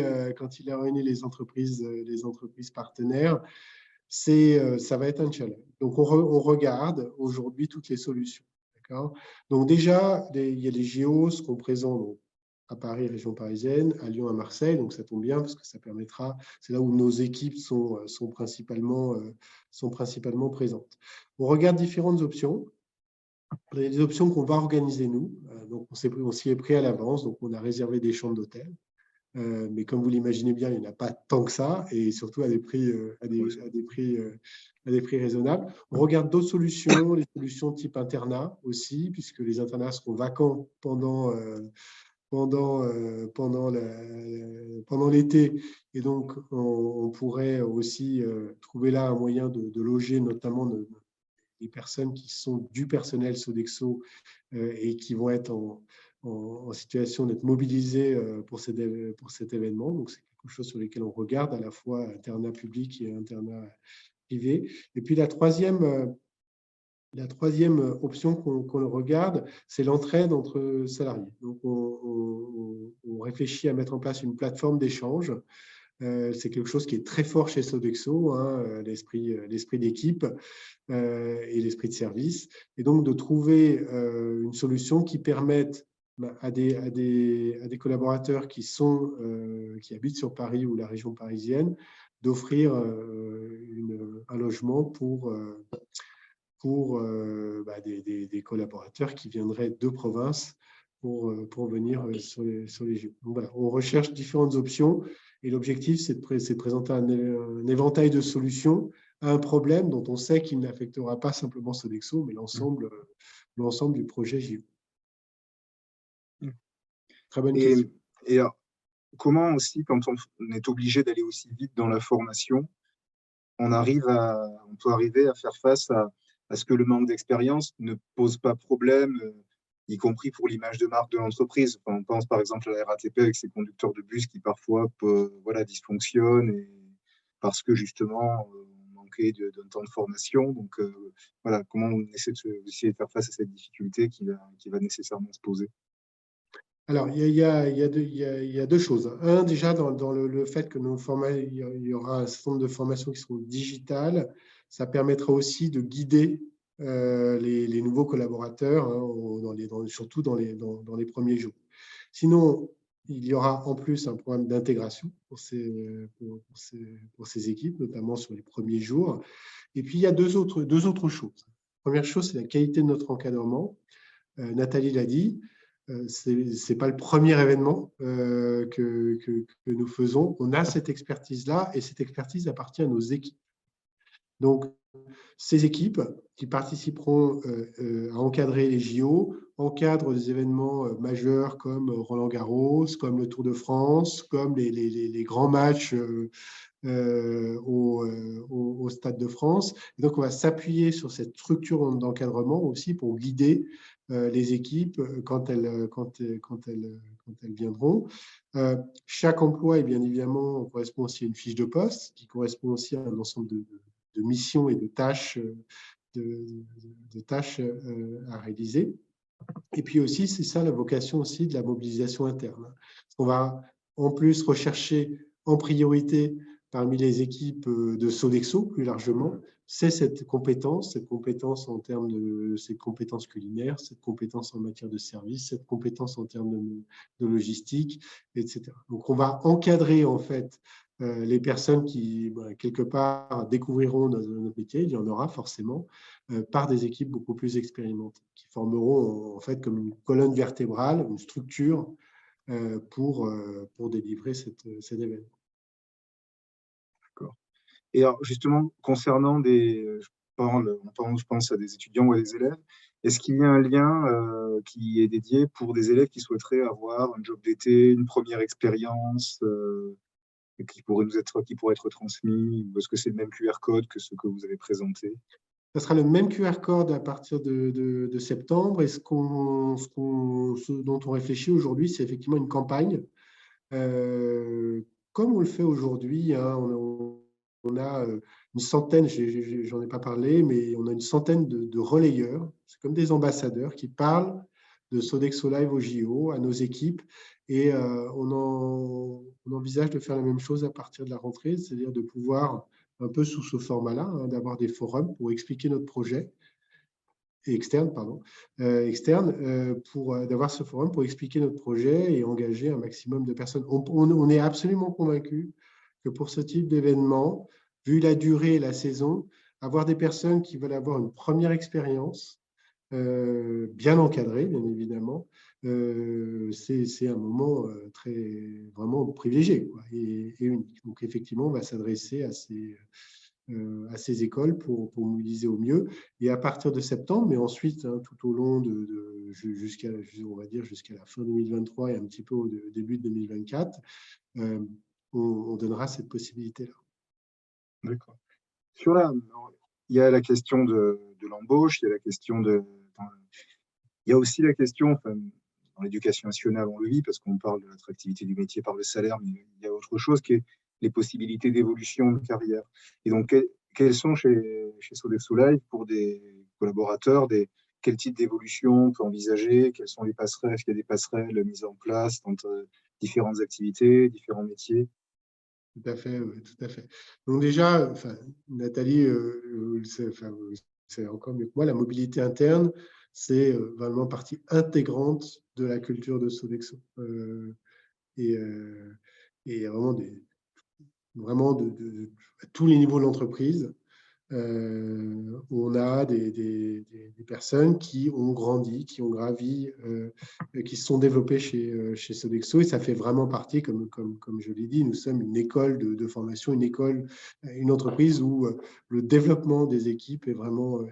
les entreprises partenaires. Ça va être un challenge. Donc, on regarde aujourd'hui toutes les solutions. Donc, déjà, il y a les JO seront présents donc, à Paris, région parisienne, à Lyon, à Marseille. Donc, ça tombe bien parce que ça permettra, c'est là où nos équipes sont principalement présentes. On regarde différentes options. Il y a des options qu'on va organiser nous. Donc, on s'y est pris à l'avance. Donc, on a réservé des chambres d'hôtel. Mais comme vous l'imaginez bien, il n'y en a pas tant que ça, et surtout à des prix raisonnables. On regarde d'autres solutions, les solutions type internat aussi, puisque les internats seront vacants pendant l'été, et donc on pourrait aussi trouver là un moyen de loger notamment des personnes qui sont du personnel Sodexo et qui vont être en situation d'être mobilisés pour cet événement. Donc, c'est quelque chose sur lequel on regarde à la fois internat public et internat privé. Et puis, la troisième option qu'on regarde, c'est l'entraide entre salariés. Donc, on réfléchit à mettre en place une plateforme d'échange. C'est quelque chose qui est très fort chez Sodexo, hein, l'esprit d'équipe et l'esprit de service. Et donc, de trouver une solution qui permette à des collaborateurs qui habitent sur Paris ou la région parisienne d'offrir un logement pour des collaborateurs qui viendraient de province pour venir sur les Jeux. Donc, voilà, on recherche différentes options et l'objectif, c'est de présenter un éventail de solutions à un problème dont on sait qu'il n'affectera pas simplement Sodexo, mais l'ensemble du projet JO. Très bonne question. Et alors, comment aussi, quand on est obligé d'aller aussi vite dans la formation, on peut arriver à faire face à ce que le manque d'expérience ne pose pas problème, y compris pour l'image de marque de l'entreprise. Enfin, on pense par exemple à la RATP avec ses conducteurs de bus qui parfois dysfonctionnent parce que justement on manquait d'un temps de formation. Donc voilà, comment on essaie de faire face à cette difficulté qui va nécessairement se poser. Alors, il y a deux choses. Un, déjà, dans le fait que il y aura un certain nombre de formations qui seront digitales, ça permettra aussi de guider les nouveaux collaborateurs, hein, surtout dans les premiers jours. Sinon, il y aura en plus un programme d'intégration pour ces équipes, notamment sur les premiers jours. Et puis, il y a deux autres choses. La première chose, c'est la qualité de notre encadrement. Nathalie l'a dit. Ce n'est pas le premier événement que nous faisons. On a cette expertise-là et cette expertise appartient à nos équipes. Donc, ces équipes qui participeront à encadrer les JO encadrent des événements majeurs comme Roland-Garros, comme le Tour de France, comme les grands matchs au Stade de France. Et donc, on va s'appuyer sur cette structure d'encadrement aussi pour guider les équipes quand elles viendront. Chaque emploi, bien évidemment, correspond aussi à une fiche de poste qui correspond aussi à un ensemble de missions et de tâches, à réaliser. Et puis aussi, c'est ça la vocation aussi de la mobilisation interne. On va en plus rechercher en priorité parmi les équipes de Sodexo, plus largement, c'est cette compétence en termes cette compétence culinaire, cette compétence en matière de service, cette compétence en termes de logistique, etc. Donc, on va encadrer en fait les personnes qui, quelque part, découvriront notre métier, il y en aura forcément, par des équipes beaucoup plus expérimentées, qui formeront en fait comme une colonne vertébrale, une structure pour délivrer cet événement. D'accord. Et alors, justement, concernant je pense à des étudiants ou à des élèves, est-ce qu'il y a un lien qui est dédié pour des élèves qui souhaiteraient avoir un job d'été, une première expérience qui pourrait être transmis, ou est-ce que c'est le même QR code que ce que vous avez présenté? Ce sera le même QR code à partir de septembre. Et ce dont on réfléchit aujourd'hui, c'est effectivement une campagne. Comme on le fait aujourd'hui, hein, On a une centaine, j'en ai pas parlé, mais on a une centaine de relayeurs, c'est comme des ambassadeurs qui parlent de Sodexo Live au JO, à nos équipes, et on envisage de faire la même chose à partir de la rentrée, c'est-à-dire de pouvoir, un peu sous ce format-là, hein, d'avoir des forums pour expliquer notre projet, externe, d'avoir ce forum pour expliquer notre projet et engager un maximum de personnes. On est absolument convaincus que pour ce type d'événement, vu la durée et la saison, avoir des personnes qui veulent avoir une première expérience, bien encadrée, bien évidemment, c'est un moment vraiment privilégié, quoi, et unique. Donc, effectivement, on va s'adresser à ces écoles pour mobiliser au mieux. Et à partir de septembre, mais ensuite, hein, tout au long jusqu'à la fin 2023 et un petit peu au début de 2024, on donnera cette possibilité-là. D'accord. Il y a la question de l'embauche, il y a la question il y a aussi la question, enfin, dans l'éducation nationale, on le vit parce qu'on parle de l'attractivité du métier par le salaire, mais il y a autre chose qui est les possibilités d'évolution de carrière. Et donc, quelles sont chez Sodexo Live pour des collaborateurs, quel type d'évolution on peut envisager, quelles sont les passerelles, est-ce qu'il y a des passerelles mises en place entre différentes activités, différents métiers? Tout à fait, oui, tout à fait. Donc déjà, Nathalie, c'est encore mieux que moi, la mobilité interne, c'est vraiment partie intégrante de la culture de Sodexo. Et vraiment à tous les niveaux de l'entreprise, on a des personnes qui ont grandi, qui ont gravi, qui se sont développées chez Sodexo, et ça fait vraiment partie, comme je l'ai dit, nous sommes une école de formation, une entreprise où le développement des équipes est vraiment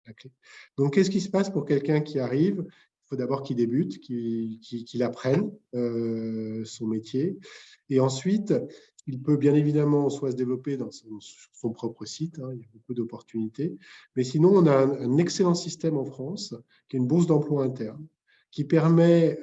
la clé. Donc, qu'est-ce qui se passe pour quelqu'un qui arrive? Il faut d'abord qu'il débute, qu'il apprenne son métier, et ensuite, il peut bien évidemment soit se développer sur son propre site, hein, il y a beaucoup d'opportunités, mais sinon, on a un excellent système en France, qui est une bourse d'emploi interne, qui permet,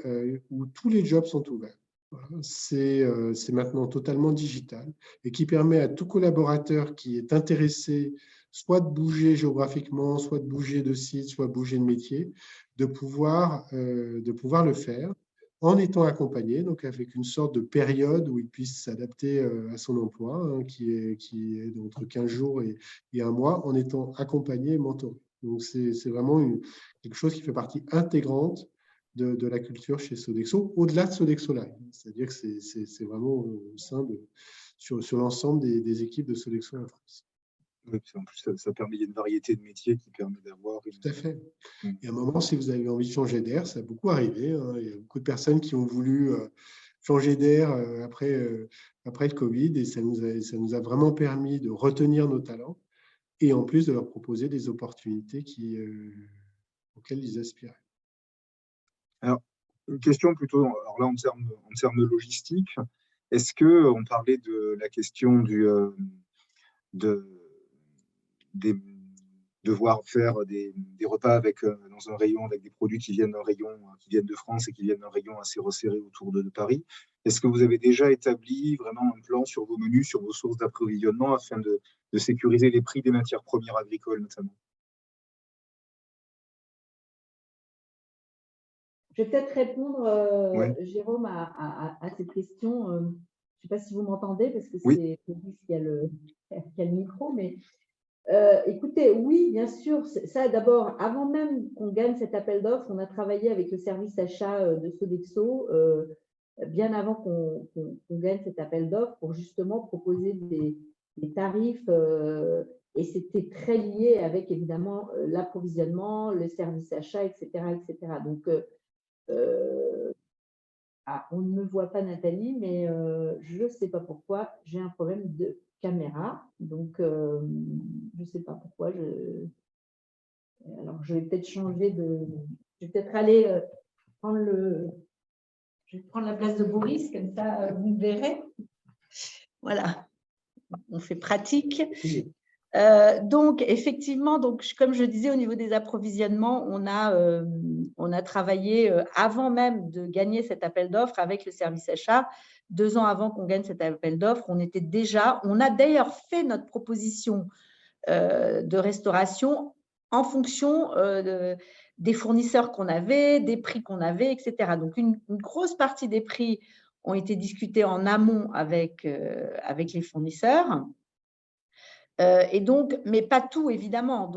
où tous les jobs sont ouverts. Voilà, c'est maintenant totalement digital, et qui permet à tout collaborateur qui est intéressé soit de bouger géographiquement, soit de bouger de site, soit de bouger de métier, de pouvoir le faire en étant accompagné, donc avec une sorte de période où il puisse s'adapter à son emploi, hein, qui est entre 15 jours et un mois, en étant accompagné et mentoré. Donc, c'est vraiment quelque chose qui fait partie intégrante de la culture chez Sodexo, au-delà de Sodexo Live. C'est-à-dire que c'est vraiment au sein sur l'ensemble des équipes de Sodexo en France. Oui, en plus, ça permet, il y a une variété de métiers qui permet d'avoir. Tout à fait. Et à un moment, si vous avez envie de changer d'air, ça a beaucoup arrivé, hein. Il y a beaucoup de personnes qui ont voulu changer d'air après le Covid, et ça nous a vraiment permis de retenir nos talents et en plus de leur proposer des opportunités auxquelles ils aspiraient. Alors, une question plutôt, alors là, en termes logistiques, est-ce qu'on parlait de la question de devoir faire des repas dans un rayon avec des produits qui viennent d'un rayon qui viennent de France et qui viennent d'un rayon assez resserré autour de Paris. Est-ce que vous avez déjà établi vraiment un plan sur vos menus, sur vos sources d'approvisionnement afin de sécuriser les prix des matières premières agricoles notamment? Je vais peut-être répondre, Jérôme, à cette question. Je ne sais pas si vous m'entendez, parce que c'est Fabrice qui a le micro, mais écoutez, oui, bien sûr. Ça, d'abord, avant même qu'on gagne cet appel d'offres, on a travaillé avec le service achat de Sodexo, bien avant qu'on gagne cet appel d'offres, pour justement proposer des tarifs, et c'était très lié avec, évidemment, l'approvisionnement, le service achat, etc. etc. Donc, on ne me voit pas, Nathalie, mais je ne sais pas pourquoi, j'ai un problème de caméra. Donc, je ne sais pas pourquoi. Alors, je vais peut-être changer je vais peut-être aller je vais prendre la place de Boris, comme ça, vous me verrez. Voilà, on fait pratique. Donc, effectivement, comme je disais, au niveau des approvisionnements, on a travaillé avant même de gagner cet appel d'offres avec le service achat. 2 ans avant qu'on gagne cet appel d'offres, on a d'ailleurs fait notre proposition de restauration en fonction des fournisseurs qu'on avait, des prix qu'on avait, etc. Donc, une grosse partie des prix ont été discutés en amont avec les fournisseurs. Et donc, mais pas tout, évidemment.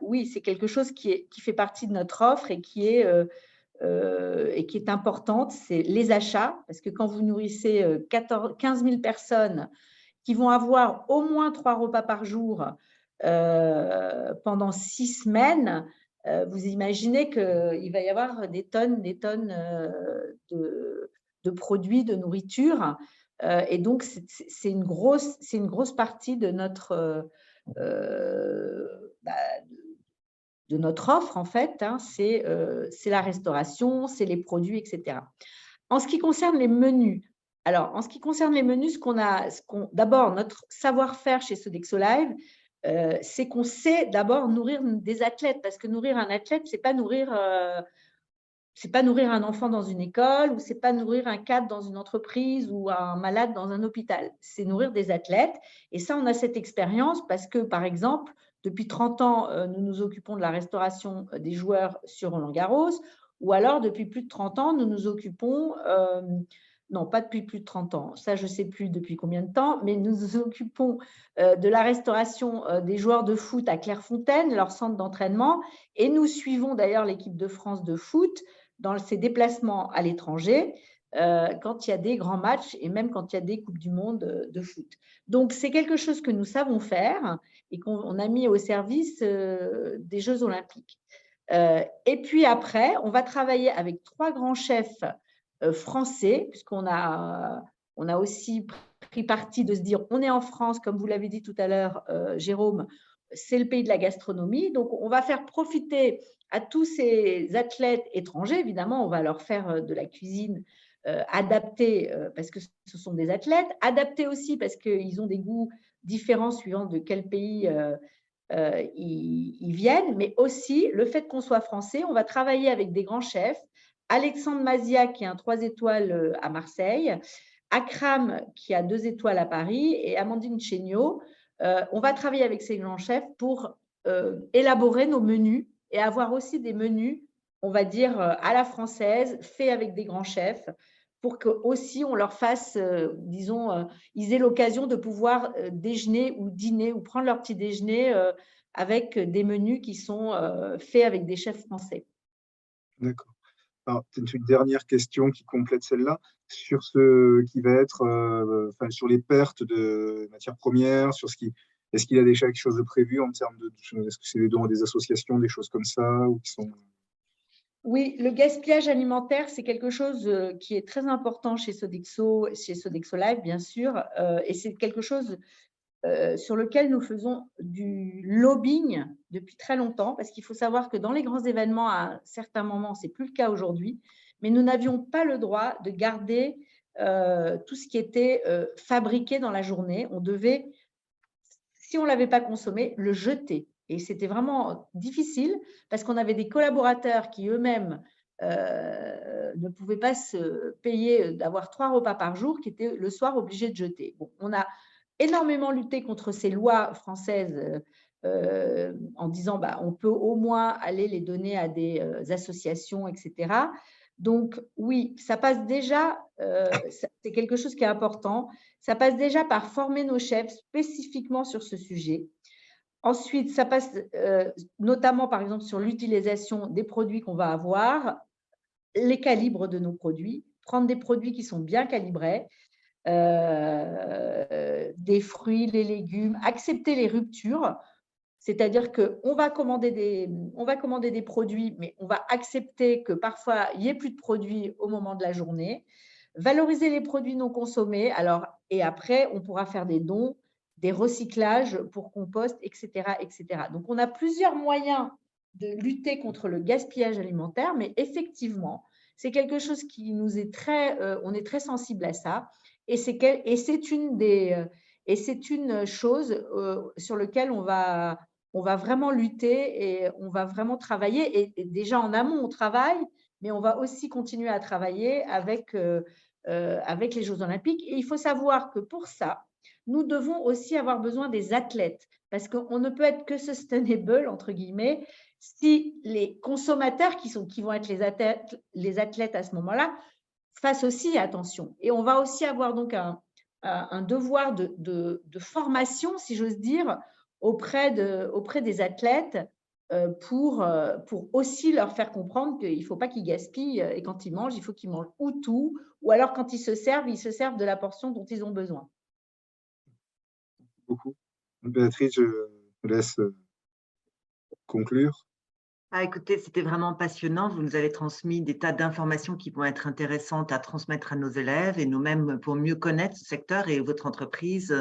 Oui, c'est quelque chose qui fait partie de notre offre et qui est importante, c'est les achats, parce que quand vous nourrissez 15 000 personnes qui vont avoir au moins 3 repas par jour pendant 6 semaines, vous imaginez qu'il va y avoir des tonnes de produits, de nourriture. Et donc, c'est une grosse partie de notre offre, en fait. C'est la restauration, c'est les produits, etc. En ce qui concerne les menus, d'abord, notre savoir-faire chez Sodexo Live, c'est qu'on sait d'abord nourrir des athlètes, parce que nourrir un athlète, c'est pas nourrir un enfant dans une école, ou c'est pas nourrir un cadre dans une entreprise ou un malade dans un hôpital. C'est nourrir des athlètes. Et ça, on a cette expérience parce que, par exemple, depuis 30 ans, nous nous occupons de la restauration des joueurs sur Roland-Garros, ou alors depuis plus de 30 ans, nous nous occupons, non, pas depuis plus de 30 ans, ça je ne sais plus depuis combien de temps, mais nous nous occupons de la restauration des joueurs de foot à Clairefontaine, leur centre d'entraînement, et nous suivons d'ailleurs l'équipe de France de foot dans ses déplacements à l'étranger, quand il y a des grands matchs et même quand il y a des Coupes du Monde de foot. Donc, c'est quelque chose que nous savons faire et qu'on a mis au service des Jeux Olympiques. Et puis après, on va travailler avec 3 grands chefs français, puisqu'on a aussi pris parti de se dire, on est en France, comme vous l'avez dit tout à l'heure, Jérôme, c'est le pays de la gastronomie. Donc, on va faire profiter à tous ces athlètes étrangers, évidemment, on va leur faire de la cuisine adaptée parce que ce sont des athlètes, adaptée aussi parce qu'ils ont des goûts différents suivant de quel pays ils viennent, mais aussi le fait qu'on soit français, on va travailler avec des grands chefs, Alexandre Mazia qui a un 3 étoiles à Marseille, Akram qui a 2 étoiles à Paris et Amandine Chéniaud. On va travailler avec ces grands chefs pour élaborer nos menus et avoir aussi des menus, on va dire, à la française, faits avec des grands chefs, pour que aussi on leur fasse, disons, ils aient l'occasion de pouvoir déjeuner ou dîner ou prendre leur petit déjeuner avec des menus qui sont faits avec des chefs français. D'accord. Alors, peut-être une dernière question qui complète celle-là, sur ce qui va être, sur les pertes de matières premières, sur est-ce qu'il y a déjà quelque chose de prévu en termes est-ce que c'est des dons à des associations, des choses comme ça, ou qui sont… Oui, le gaspillage alimentaire, c'est quelque chose qui est très important chez Sodexo Live, bien sûr, et c'est quelque chose sur lequel nous faisons du lobbying depuis très longtemps, parce qu'il faut savoir que dans les grands événements, à certains moments, ce n'est plus le cas aujourd'hui, mais nous n'avions pas le droit de garder tout ce qui était fabriqué dans la journée. On devait, si on ne l'avait pas consommé, le jeter. Et c'était vraiment difficile parce qu'on avait des collaborateurs qui eux-mêmes ne pouvaient pas se payer d'avoir 3 repas par jour, qui étaient le soir obligés de jeter. Bon, on a énormément lutté contre ces lois françaises en disant on peut au moins aller les donner à des associations, etc. Donc oui, ça passe déjà, c'est quelque chose qui est important, ça passe déjà par former nos chefs spécifiquement sur ce sujet. Ensuite, ça passe notamment, par exemple, sur l'utilisation des produits qu'on va avoir, les calibres de nos produits, prendre des produits qui sont bien calibrés, des fruits, les légumes, accepter les ruptures, c'est-à-dire qu'on va commander des produits, mais on va accepter que parfois, il n'y ait plus de produits au moment de la journée, valoriser les produits non consommés, et après, on pourra faire des dons, des recyclages pour compost, etc., etc. Donc, on a plusieurs moyens de lutter contre le gaspillage alimentaire, mais effectivement, c'est quelque chose qui nous est on est très sensible à ça, et c'est Et c'est une chose sur laquelle on va vraiment lutter et on va vraiment travailler. Et déjà en amont, on travaille, mais on va aussi continuer à travailler avec les Jeux Olympiques. Et il faut savoir que pour ça, nous devons aussi avoir besoin des athlètes, parce qu'on ne peut être que sustainable, entre guillemets, si les consommateurs qui vont être les athlètes à ce moment-là fassent aussi attention. Et on va aussi avoir donc un devoir de formation, si j'ose dire, auprès des athlètes pour aussi leur faire comprendre qu'il ne faut pas qu'ils gaspillent et quand ils mangent, il faut qu'ils mangent ou tout, ou alors quand ils se servent de la portion dont ils ont besoin. Beaucoup. Béatrice, je te laisse conclure. Ah, écoutez, c'était vraiment passionnant. Vous nous avez transmis des tas d'informations qui vont être intéressantes à transmettre à nos élèves et nous-mêmes pour mieux connaître ce secteur et votre entreprise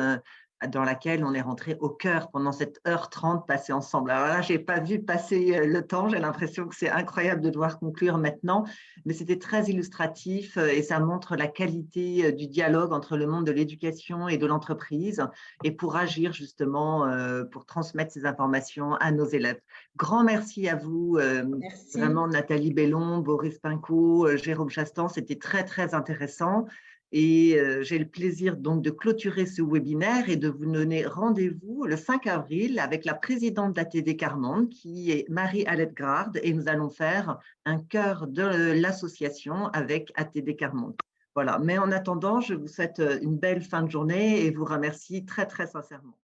dans laquelle on est rentré au cœur pendant cette heure 30 passée ensemble. Alors là, je n'ai pas vu passer le temps. J'ai l'impression que c'est incroyable de devoir conclure maintenant, mais c'était très illustratif et ça montre la qualité du dialogue entre le monde de l'éducation et de l'entreprise et pour agir justement, pour transmettre ces informations à nos élèves. Grand merci à vous, Merci. Vraiment Nathalie Bellon, Boris Pinco, Jérôme Chastan, c'était très, très intéressant. Et j'ai le plaisir donc de clôturer ce webinaire et de vous donner rendez-vous le 5 avril avec la présidente d'ATD Quart-Monde qui est Marie-Alette Grard et nous allons faire un cœur de l'association avec ATD Quart-Monde. Voilà, mais en attendant, je vous souhaite une belle fin de journée et vous remercie très, très sincèrement.